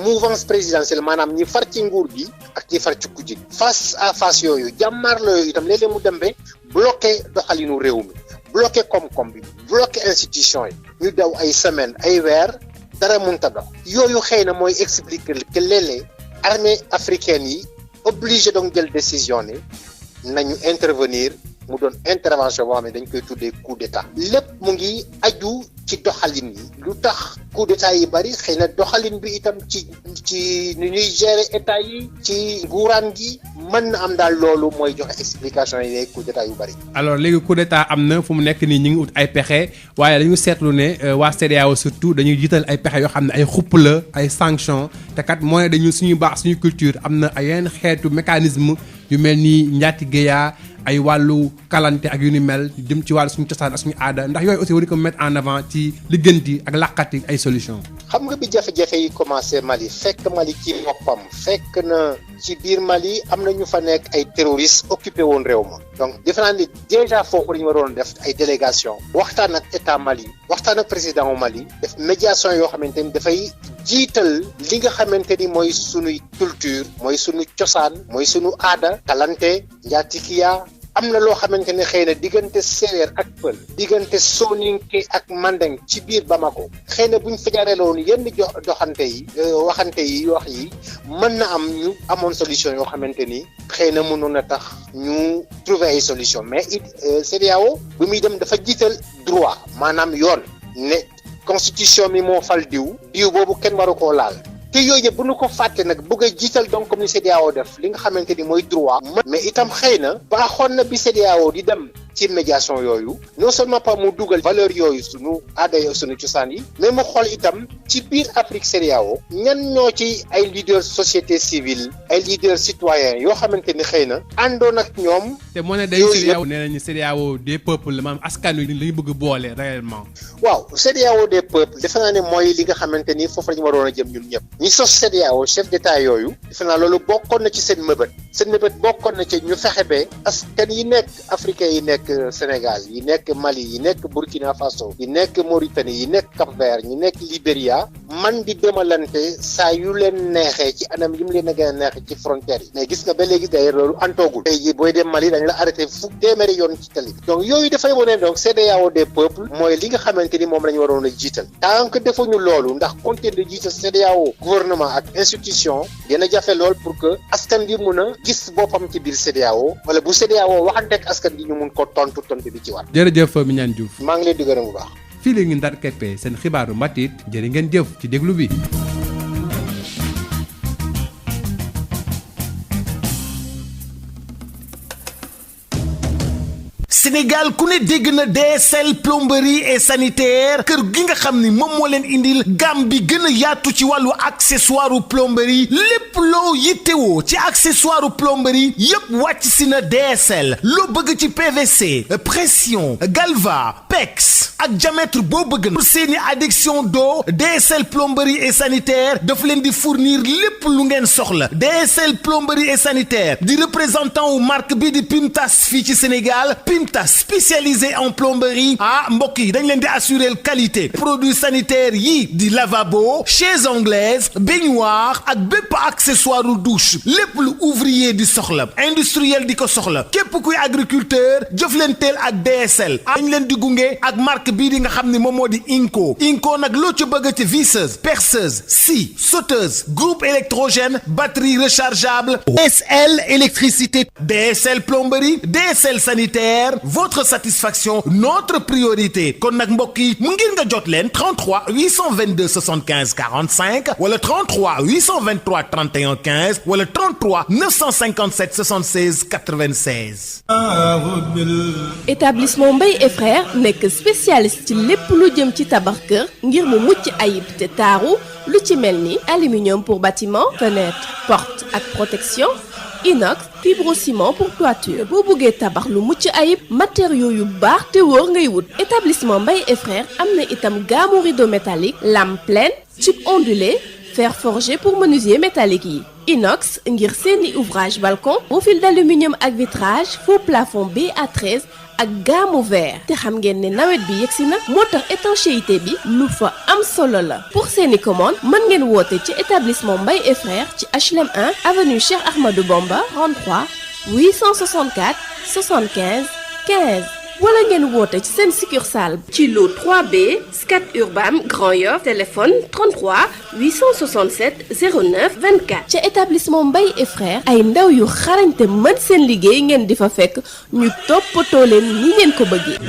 mouvance présidentielle maanaam ñi far ci nguur gi ak ñi far ci kujje face à face yooyu jàmmaar la yooyu itam léeg-léeg mu dem ba bloqué doxalinu réew mi bloqué koom-koom bi bloqué institution yi ñu daw ay semaines ay weer dara mënta dox yooyu xëy na mooy expliquer que léeg-léeg armée africaine yi obligé donc jël décision ne nañu intervenir mu doon intervention boo xam ne dañ koy tuddee coup d'état lépp mu ngi aju ci doxalin yi lu tax coup d'état yi bari xëy na doxalin bi itam ci ni ñuy gérer état yi ci nguuraan gi mën na am daal loolu mooy joxe explication yi ne coup d'état yu bari. alors léegi coup d'état am na fu mu nekk nii ñu ngi ut ay pexe waaye dañu seetlu ne waa CEDEAO surtout dañuy jiital ay pexe yoo xam ne ay xupp la ay sanctions te kat moo ne dañu suñu baax suñu culture am na ay yenn xeetu mécanisme yu mel ni njaatige ay wàllu kalante ak yu ni mel jëm ci wàllu suñu cosaan ak suñu aada ndax yooyu aussi war ko mettre en avant ci ligganti ak laqati ay solution xam nga bi jafe-jafe yi commencé Mali fekk Mali ci boppam fekk na ci biir Mali am na ñu fa nekk ay terroristes occupé woon réew ma donc defe naa ni déjà foofu la ñu waroon def ay délégation waxtaan ak état Mali waxtaan ak président wu Mali def médiation yoo xamante ni dafay jiital li nga xamante ni mooy sunuy culture mooy sunu cosaan mooy sunu aada kalante njaatikiya am na loo xamante ne xëy na diggante séeréer ak pël diggante soninke ak mandeng ci biir Bamako xëy na buñ fajareeloon yenn doxante yi waxante yi wax yi mën na am ñu amoon solution yoo xamante ni xëy na mënoon a tax ñu trouver ay solution mais it CEDEAO bu muy dem dafa jiital droit maanaam yoon ne constitution mi moo fal diw boobu kenn waru koo laal te yooyu yëpp bu ñu ko fàtte nag bëgg a jiital donc comme ni CEDEAO def li nga xamante ni mooy droit mais itam xëy na baaxoon na bi CEDEAO di dem ci médiation yooyu non seulement pas mu dugal valeur yooyu sunu aada yi sunu cosaan yi mais mu xool itam ci biir Afrique CEDEAO ñan ñoo ci ay leaders société civile ay leaders citoyens yoo xamante ni xëy na àndoon ak ñoom. te moo ne day CEDEAO nee nañu CEDEAO des peuples maanaam askan wi lañu bëgg boole réellement. waaw CEDEAO des peuples defe naa ne mooy li nga xamante ni foofu la ñu waroon a jëm ñun ñëpp ñi sos CEDEAO chef d'état yooyu defe naa loolu bokkoon na ci seen mëbët bokkoon na ci ñu fexe ba askan yi nekk africain yi nekk Sénégal yi nekk Mali yi nekk Burkina Faso yi nekk Mauritanie yi nekk Cap-Vert yi nekk Libéria man di demalante saa yu leen neexee ci anam yi mu leen a gën a neexee ci frontière yi mais gis nga ba léegi d'ailleurs loolu antoogul tey jii booy dem Mali dañ la arrêté téeméeri yoon ci tali donc yooyu dafay wane donc CEDEAO des peuples mooy li nga xamante ni moom la ñu waroon a jiital tant que defuñu loolu ndax continuer de jiital CEDEAO gouvernement ak institution dina jafe lool pour que askan bi mun a gis boppam ci biir CEDEAO wala bu CEDEAO waxanteeg askan bi ñu mun ko tontu bi ci war. jërëjëf Mignane Diouf. maa ngi leen di gërëm bu baax. fii la ngi ndar keppe seen xibaaru mbatit jërë ngeen jëf ci déglu bi. Sénégal ku ne dégg na DSL plomberie et sanitaire kër gi nga xam ni moom moo leen indil gamme bi gën a yaatu ci wàllu accessoire plomberie lépp loo yittewoo ci accessoire plomberie yépp wàcc si na DSL loo bëgg ci PVC pression galva PEX ak diamètre boo bëgg na pour seeni adduction d'eau DSL plomberie et sanitaire daf leen di fournir lépp lu ngeen soxla DSL plomberie et sanitaire di représentant wu marque bi di Pimtas fii ci Sénégal Pimtas spécialisé en plomberie mbokk yi dañ leen di assurer qualité produits sanitaires yi di lavabo chaises anglaises baignoire ak bépp accessoire douche lépp lu ouvrier di soxla industriel di ko soxla képp kuy agriculteur jëflanteel ak DSL dañ leen di gunge ak marque bii di nga xam ne moom moo di Inco nag loo ci bëgg ci visseuse perceuse scie sauteuse groupe électrogène batterie rechargeable DSL électricité DSL plomberie DSL sanitaire votre satisfaction notre priorité kon nag mbokk yi mu ngir nga jot leen 33 822 75 45 wala 33 823 31 15 wala 33 957 76 96. Établissement Mbaye et Frères nekk spécialiste ci lépp lu jëm ci tabax kër ngir mu mucc ayib te taaru lu ci mel ni aluminium pour bâtiment fenêtre porte ak protection inox fibrociment pour toiture boo bëggee tabax lu mucc ayib matériaux yu baax te wóor ngay wut. Établissement Mbaye et Frères am na itam gamme rideau métallique lame pleine tube ondulé fer forgé pour menuisier métallique yi. inox ngir seeni ouvrage balcon profil d'aluminium ak vitrage faux plafond BA13 ak gamme verre te xam ngeen ne nawet bi yegsi na moo tax étanchéité bi lu fa am solo la pour seeni commande mën ngeen woote ci établissement Mbaye et Frères ci HLM 1 avenue Cheikh Ahmadou Bamba 33 864 75 15 wala ngeen woote ci seen succursale ci lot 3B Scat Urbam Grand Yoff téléphone 33 867 09 24 ca établissement Mbaye et Frères ay ndaw yu xarañte mën seen liggéey ngeen di fa fekk ñu toppatoo leen ni ngeen ko bëggee.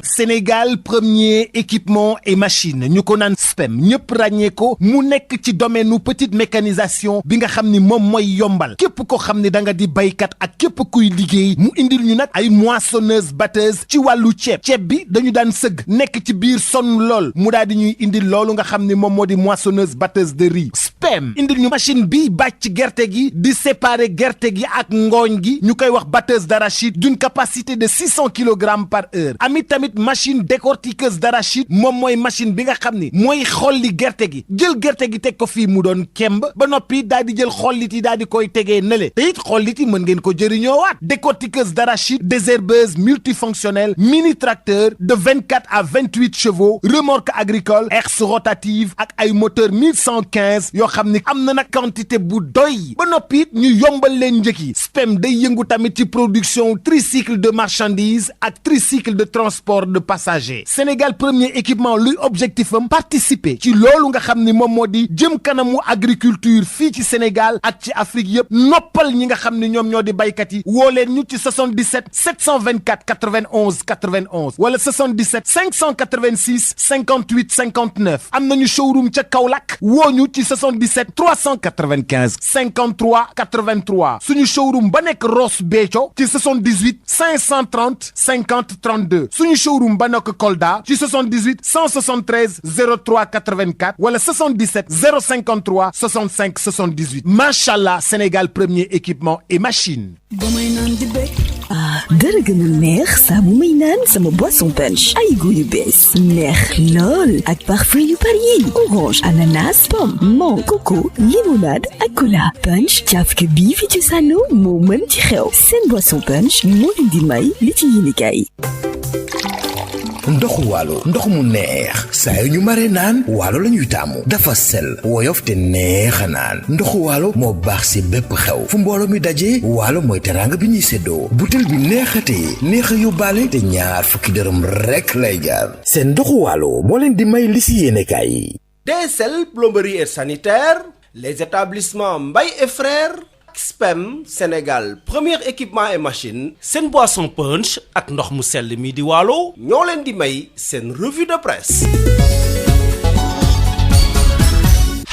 Sénégal premier équipement et machine ñu ko naan SPEM ñëpp ràññee ko mu nekk ci domaine nu petite mécanisation bi nga xam ni moom mooy yombal képp ko xam ni da nga di baykat ak képp kuy liggéey mu indil ñu nag ay moissonneuse batteuse ci wàllu ceeb bi dañu daan sëgg nekk ci biir sonn lool mu daal di ñuy indil loolu nga xam ni moom moo di moissonneuse batteuse de riz SPEM indil ñu machine bi bàcc gerte gi di séparer gerte gi ak ngooñ gi ñu koy wax batteuse d'arachide d'une capacité de 600 kilogrammes par heure tamit machine décortiqueuse d'arachide moom mooy machine bi nga xam ni mooy xolli gerte gi jël gerte gi teg ko fii mu doon kemb ba noppi daal di jël xollit yi daal di koy tegee nële te it xollit yi mën ngeen ko jëriñoowaat décortiqueuse d'arachide désherbeuse multifonctionnelle mini tracteur de 24 à 28 chevaux remorque agricole herse rotative ak ay moteur 1115 yoo xam ni am na nag quantité bu doy ba noppi it ñu yombal leen njëg yi SPEM day yëngu tamit ci production tricycle de marchandises ak tricycle de transport de passagers Sénégal premier équipement luy objectif am participer ci loolu nga xam ni moom moo di jëm kanamu agriculture fii ci Sénégal ak ci Afrique yëpp noppal ñi nga xam ni ñoom ñoo di baykat yi woo leen ñu ci 77 724 91 91 wala 77 586 58 59 am nañu showroom ca Kaolack woo ñu ci 77 395 53 83 suñu showroom ba nekk Ross Béthio ci 78 530 50 32 suñu showroom ba nekk Kolda ci 78 173 03 84 wala 77 053 65 78 machallah Sénégal premier équipement et machine. ba may naan di bëgg dara gën a neex saa bu may naan sama boisson punch ay goût yu bees neex lool ak parfum yu bari orange ananas pomme mangue coco limonade ak cola punch cafka bii fi ci sànno moo mën ci xew seen boisson punch moo leen di may li ci yéenekaay ndoxu waalo ndox mu neex saa yu ñu mare naan waalo la ñuy taamu dafa sel woyof te neex a naan ndoxu waalo moo baax si bépp xew fu mbooloo mi dajee waalo mooy teraanga bi ñuy séddoo butel bi neexatee neex a yóbbaale te ñaar fukki dërëm rekk lay jaar seen ndoxu waalo moo leen di may li si yéenekaay yi. DSL plomberie et sanitaire les établissements Mbaye et frères SPEM Sénégal premier équipement et machine seen boisson punch ak ndox mu sell mi di waalo ñoo leen di may seen revue de presse.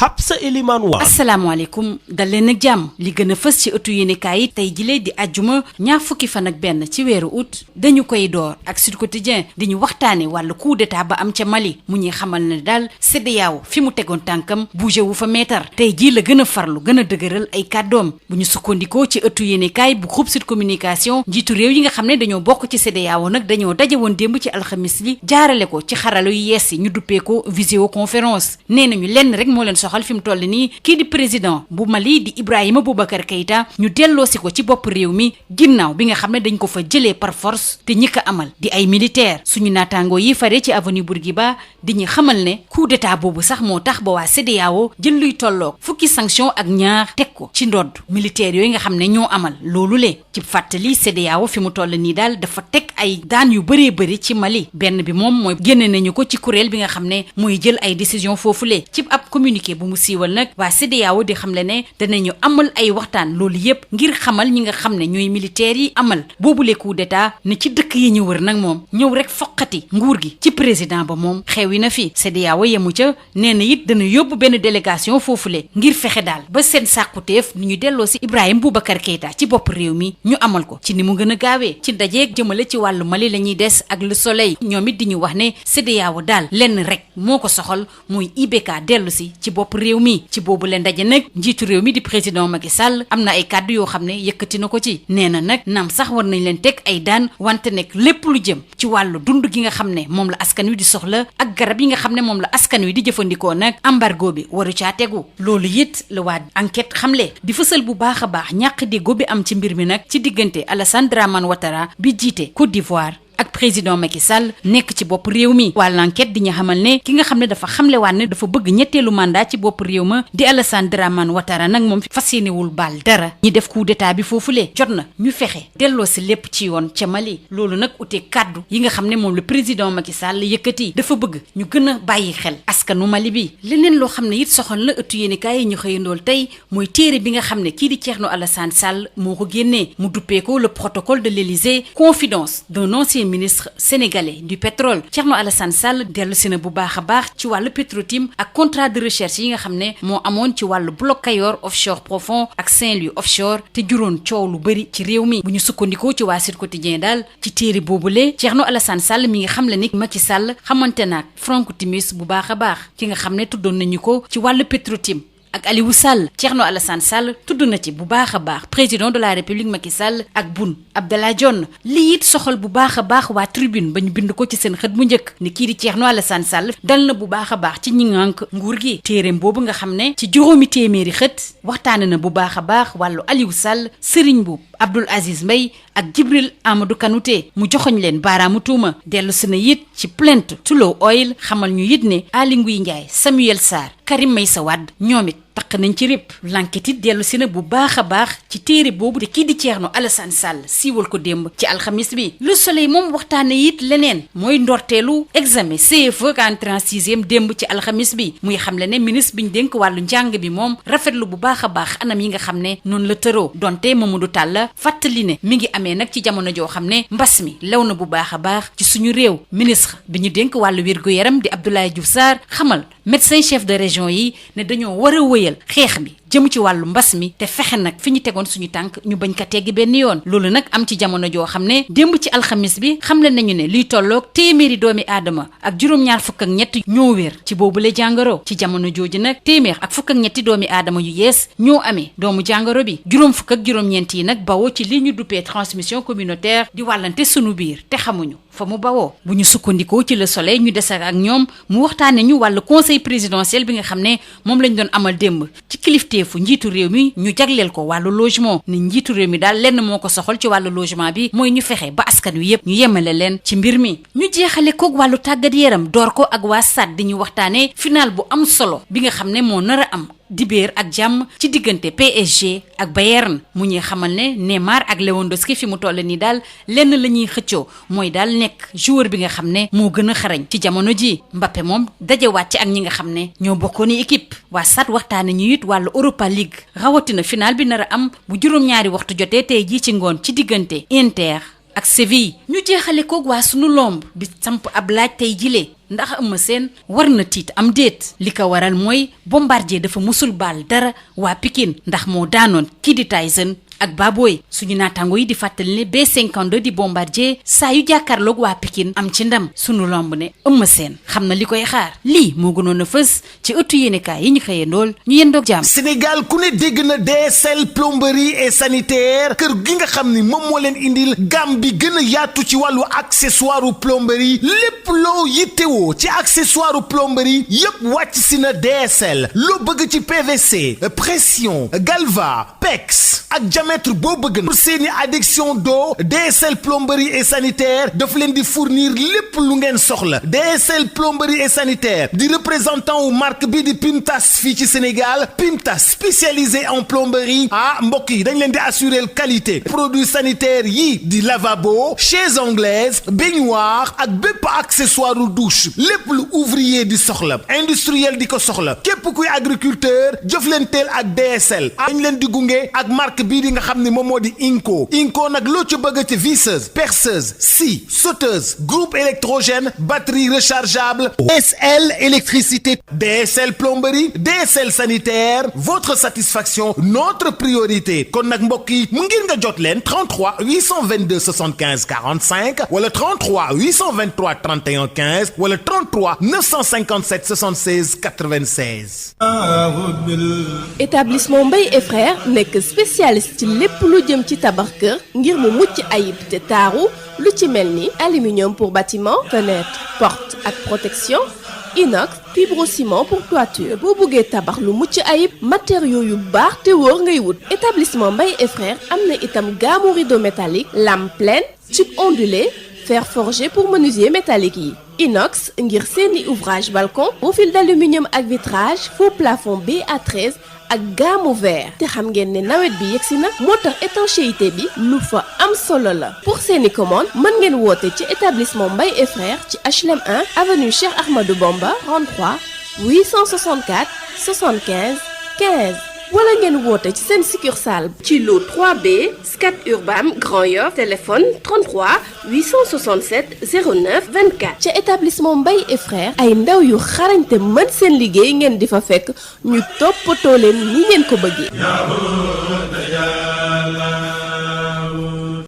Habsa Elimane Wa. asalaamaaleykum dal leen ak jàmm li gën a fës ci ëttu yéenekaay yi tey jilee di ajjuma ñaar fukki fan ak benn ci weeru août dañu koy door ak Sud Quotidien di ñu waxtaane wàllu coup d'état ba am ca Mali mu ñuy xamal ne daal CEDEAO fi mu tegoon tànkam bougé wu fa meetar tey jii la gën a farlu gën a dëgëral ay kàddoom bu ñu sukkandikoo ci ëttu yéenekaay bu groupe Sud Communication njiitu réew yi nga xam ne dañoo bokk ci CEDEAO nag dañoo daje woon démb ci alxamis li jaarale ko ci xarala yu yees yi ñu duppee ko visioconférence nee nañu lenn rek moo leen soxal fi mu toll nii kii di président bu Mali di Ibrahima Boubacar Keïta ñu delloosi ko ci bopp réew mi ginnaaw bi nga xam ne dañ ko fa jëlee par force te ñi ko amal di ay militaire suñu naataangoo yi fare ci avenue Bourguiba di ñu xamal ne coup d'état boobu sax moo tax ba waa CEDEAO jël luy tolloog fukki sanction ak ñaar teg ko ci ndodd militaire yooyu nga xam ne ñoo amal loolu le ci fàttali CEDEAO fi mu toll nii daal dafa teg ay daan yu bëree bëri ci Mali benn bi moom mooy génne nañu ko ci kuréel bi nga xam ne mooy jël ay décision foofule ci ab communiqué bu mu siiwal nag waa CEDEAO di xamle ne danañu amal ay waxtaan loolu yépp ngir xamal ñi nga xam ne ñooy militaires yi amal boobule coup d'état ne ci dëkk yi ñu wër nag moom ñëw rek foqati nguur gi ci président ba moom xewi na fi CEDEAO yemu ca nee na it dana yóbbu benn délégation foofule ngir fexe daal ba seen sàkkuteef ni ñu delloo si Ibrahima Boubacar Keïta ci bopp réew mi ñu amal ko ci ni mu gën a gaawee ci ndajeeg jëmale ci wàllu Mali la ñuy des ak Le Soleil ñoom it di ñu wax ne CEDEAO daal lenn rek moo ko soxal muy IBK dellu si ci bopp réew mi ci boobu leen ndaje nag njiitu réew mi di président Macky Sall am na ay kàddu yoo xam ne yëkkati na ko ci nee na nag naam sax war nañ leen teg ay daan wante nekk lépp lu jëm ci wàllu dund gi nga xam ne moom la askan wi di soxla ak garab yi nga xam ne moom la askan wi di jëfandikoo nag embargo bi waru caa tegu loolu it la waa enquête xamle di fësal bu baax a baax ñàkk déggoo bi am ci mbir mi nag ci diggante Alassane Dramane Ouattara bi jiite Côte d'Ivoire ak président Macky Sall nekk ci bopp réew mi waa l'enquête di ñu xamal ne ki nga xam ne dafa xamlewaat ne dafa bëgg ñetteelu mandat ci bopp réew ma di Alassane Dramane Ouattara nag moom fas yéenewul baal dara ñi def coup d'état bi foofule jot na ñu fexe delloo si lépp ci yoon ca Mali loolu nag ute kàddu yi nga xam ne moom le président Macky Sall yëkkati dafa bëgg ñu gën a bàyyi xel askanu Mali bi leneen loo xam ne it soxal na ëttu yéenekaay yi ñu xëyandool tey mooy téere bi nga xam ne kii di Thierno Alassane Sall moo ko génnee mu duppee ko le protocole de l'Élysée confidence d'un ancien ministre sénégalais du pétrole Thierno Alassane Sall dellu si na bu baax a baax ci wàllu Petro-Tim ak contrat de recherche yi nga xam ne moo amoon ci wàllu bloc Kayor offshore profond ak Saint-Louis offshore te juróon coow lu bëri ci réew mi bu ñu sukkandikoo ci waa Sud Quotidien daal ci téere boobule Thierno Alassane Sall mi nga xam le ni Macky Sall xamante naag Franck Timis bu baax a baax ki nga xam ne tuddoon nañu ko ci wàllu Petro-Tim ak Aliou Sall Thierno Alassane Sall tudd na ci bu baax a baax président de la République Macky Sall ak Boun Abdallah Dionne lii it soxal bu baax a baax waa Tribune ba ñu bind ko ci seen xët mu njëkk ni kii di Thierno Alassane Sall dal na bu baax a baax ci ñi ngànk nguur gi téereem boobu nga xam ne ci juróomi téeméeri xët waxtaane na bu baax a baax wàllu Aliou Sall Serigne Mboup Abdoul Aziz Mbaye ak Djibril Amadou Kanouté mu joxoñ leen baaraamu tuuma dellu si na it ci plainte Tullow Oil xamal ñu it ne Aly Ngouille Ndiaye Samuel Sarr Karim Meïssa Wade ñoom it taq nañ ci répp l'enquête it dellu si na bu baax a baax ci téere boobu te kii di Thierno Alassane Sall siiwal ko démb ci alxamis bi. Le Soleil moom waxtaane it leneen mooy ndorteelu examen CFEE entrée en sixième démb ci alxamis bi muy xamle ne ministre bi ñu dénk wàllu njàng bi moom rafetlu bu baax a baax anam yi nga xam ne noonu la tëroo donte Mamadou Talla fàttali ne mi ngi amee nag ci jamono joo xam ne mbas mi lew na bu baax a baax ci suñu réew. Ministre bi ñu dénk wàllu wér-gu-yaram di Abdoulaye Diouf Sarr xamal médecin chef de région yi ne dañoo war a wëyal xeex bi jëm ci wàllu mbas mi te fexe nag fi ñu tegoon suñu tànk ñu bañ ko teggi benn yoon. loolu nag am ci jamono joo xam ne démb ci alxamis bi xamle nañu ne liy tolloog téeméeri doomi aadama ak juróom-ñaar fukk ak ñett ñoo wér ci boobule jàngoro. ci jamono jooju nag téeméer ak fukk ak ñetti doomi aadama yu yees ñoo amee doomu jàngoro bi juróom fukk ak juróom-ñeent yi nag bawoo ci li ñu duppee transmission communautaire di wàllante sunu biir te xamuñu fa mu bawoo. bu ñu sukkandikoo ci Le Soleil ñu des ak ñoom mu waxtaane ñu wàllu conseil présidentiel bi nga xam ne moom lañ doon amal démb ci kilifteefu njiitu réew mi ñu jagleel ko wàllu logement ni njiitu réew mi daal lenn moo ko soxal ci wàllu logement bi mooy ñu fexe ba askan wi yépp ñu yemale leen ci mbir mi. ñu jeexale koog wàllu tàggat yaram door ko ak waa SAD di ñu waxtaane final bu am solo bi nga xam ne moo nar a am dibéer ak jàmm ci diggante PSG ak Bayern mu ñuy xamal ne Neymar ak Lewandowski fi mu toll nii daal lenn la ñuy xëccoo mooy daal nekk joueur bi nga xam ne moo gën a xarañ ci jamono ji. Mbappé moom dajewaat ci ak ñi nga xam ne ñoo bokkoon équipe. waa SAD waxtaane ñu it wàllu Europa League rawatina final bi nar a am bu juróom-ñaari waxtu jotee tey jii ci ngoon ci diggante Inter ak Séville. ñu jeexale koog waa sunu lomb bi samp ab laaj tey jilee ndax Eumeu Sène war na tiit am déet li ko waral mooy Bombardier dafa musul baal dara waa Pikine ndax moo daanoon kii di Tyson ak Baboy. suñu naataango yi di fàttali ne B52 di Bombardier saa yu jàkkaarloog waa Pikine am ci ndam sunu lomb ne Eumeu Sène xam na li koy xaar. lii moo gënoon a fës ci ëttu yéenekaay yi ñu xëyee ndool ñu yendoog jàmm. Sénégal ku ne dégg na DSL plomberie et sanitaire kër gi nga xam ni moom moo leen indil gamme bi gën a yaatu ci wàllu accessoire plomberie lépp loo yittewoo ci accessoire plomberie yépp wàcc si na DSL loo bëgg ci PVC pression galva pex ak diamètre boo bëgg pour seeni adduction d'eau DSL plomberie et sanitaire daf leen di fournir lépp lu ngeen soxla. DSL plomberie et sanitaire di représentant wu marque bi di Pimtas fii ci Sénégal Pimtas spécialisé en plomberie mbokk yi dañ leen di assurer qualité produits sanitaires yi di lavabo chaises anglaises baignoire ak bépp accessoire douche lépp lu ouvrier di soxla industriel di ko soxla képp kuy agriculteur jëflanteel ak DSL dañ leen di gunge ak marque bii di nga xam ne moom moo di Inco nag loo ci bëgg ci visseuse perceuse scie sauteuse groupe électrogène batterie rechargeable DSL électricité DSL plomberie DSL sanitaire votre satisfaction notre priorité kon nag mbokk yi mu ngir nga jot leen 33 822 75 45 wala 33 823 31 15 wala 33 957 76 96. établissement Mbaye et frères nekk spécialiste ci lépp lu jëm ci tabax kër ngir mu mucc ayib te taaru lu ci mel ni aluminium pour bâtiment fenêtre porte ak protection inox fibrociment pour toiture boo bëggee tabax lu mucc ayib matériaux yu baax te wóor ngay wut. établissement Mbaye et frères am na itam gamme rideau métallique lame pleine tube ondulé fer forgé pour menuisier métallique yi. inox ngir seeni ouvrage balcon profil d'aluminium ak vitrage faux plafond BA13 ak gamme vert te xam ngeen ne nawet bi yegsi na moo tax étanchéité bi lu fa am solo la. pour seeni commande mën ngeen woote ci établissement Mbaye et frères ci HLM 1 avenue Cheikh Ahmadou Bamba 33 864 75 15 wala ngeen woote ci seen succursale ci lot 3B Scat Urbam Grand Yoff téléphone 33 867 09 24 ca établissement Mbaye et frères ay ndaw yu xarañte mën seen liggéey ngeen di fa fekk ñu toppatoo leen ni ngeen ko bëggee.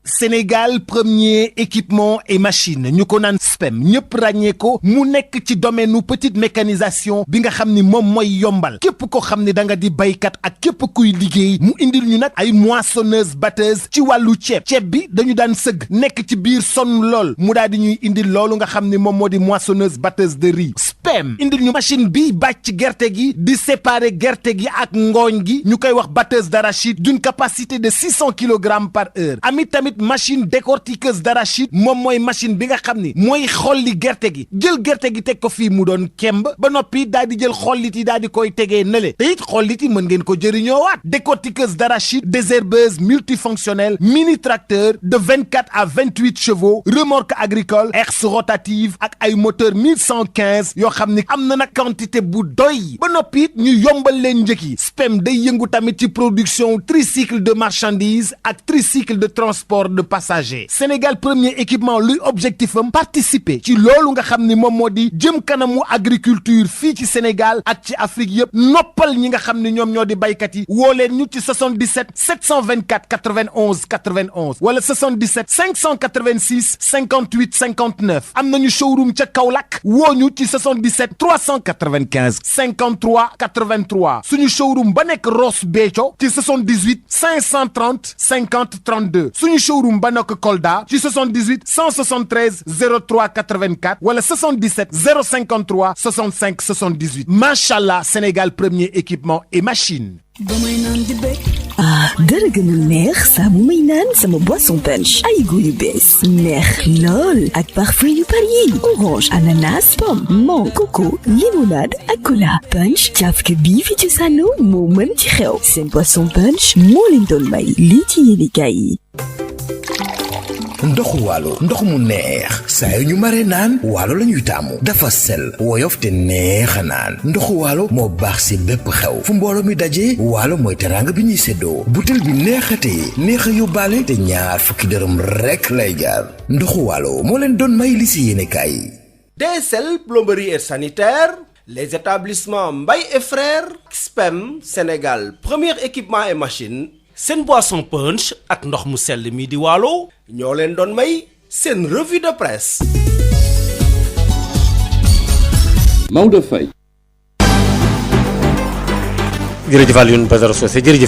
Sénégal premier équipement et machine ñu ko naan SPEM ñëpp ràññee ko mu nekk ci domaine nu petite mécanisation bi nga xam ni moom mooy yombal képp ko xam ni da nga di baykat ak képp kuy liggéey mu indil ñu nag ay moissonneuse batteuse ci wàllu ceeb bi dañu daan sëgg nekk ci biir sonn lool mu daal di ñuy indil loolu nga xam ni moom moo di moissonneuse batteuse de riz SPEM indil ñu machine bi bàcc gerte gi di séparer gerte gi ak ngooñ gi ñu koy wax batteuse d'arachide d'une capacité de 600 kg par heure amit tamit machine décortiqueuse d'arachide moom mooy machine bi nga xam ni mooy xolli gerte gi jël gerte gi teg ko fii mu doon kemb ba noppi daal di jël xollit yi daal di koy tegee nële te it xollit yi mën ngeen ko jëriñoowaat décortiqueuse d'arachide désherbeuse multifonctionnelle mini tracteur de 24 à 28 chevaux remorque agricole herse rotative ak ay moteur 1115 yoo xam ni am na nag quantité bu doy ba noppi it ñu yombal leen njëkk yi SPEM day yëngu tamit ci production tricycle de marchandises ak tricycle de transport de passagers Sénégal premier équipement luy objectif am participer ci loolu nga xam ni moom moo di jëm kanamu agriculture fii ci Sénégal ak ci Afrique yëpp noppal ñi nga xam ni ñoom ñoo di baykat yi woo leen ñu ci 77 724 91 91 wala 77 586 58 59 am nañu showroom ca Kaolack woo ñu ci 77 395 53 83 suñu showroom ba nekk Ross Béthio ci 78 530 50 32 suñu showroom ba nekk Kolda ci 78 173 03 84 wala 77 053 65 78 machallah Sénégal premier équipement et machine. dara gënul neex saa bu may naan sama boisson punch ay goût yu bees neex lool ak parfum yu bari yi orange ananas pomme mangue coco limonade ak cola punch cafka bii fi ci sànno moo mën ci xew seen boisson punch moo leen doon may lii ci yéenekaay yi. ndoxu waalo ndox mu neex saa yu ñu mare naan waalo la ñuy taamu dafa sel woyof te neex a naan ndoxu waalo moo baax si bépp xew fu mbooloo mi dajee waalo mooy teraanga bi ñuy séddoo butel bi neexatee neex a yóbbaale te ñaar fukki dërëm rekk lay jaar ndoxu waalo moo leen doon may li si yéenekaay yi. DSL plomberie et sanitaire les établissements Mbaye et frères SPEM Sénégal premier équipement et machine seen boisson punch ak ndox mu sell mi di waalo ñoo leen doon may seen revue de presse. Maodo Faye. jërëjëf Alioune Badara Socé jërëjëf.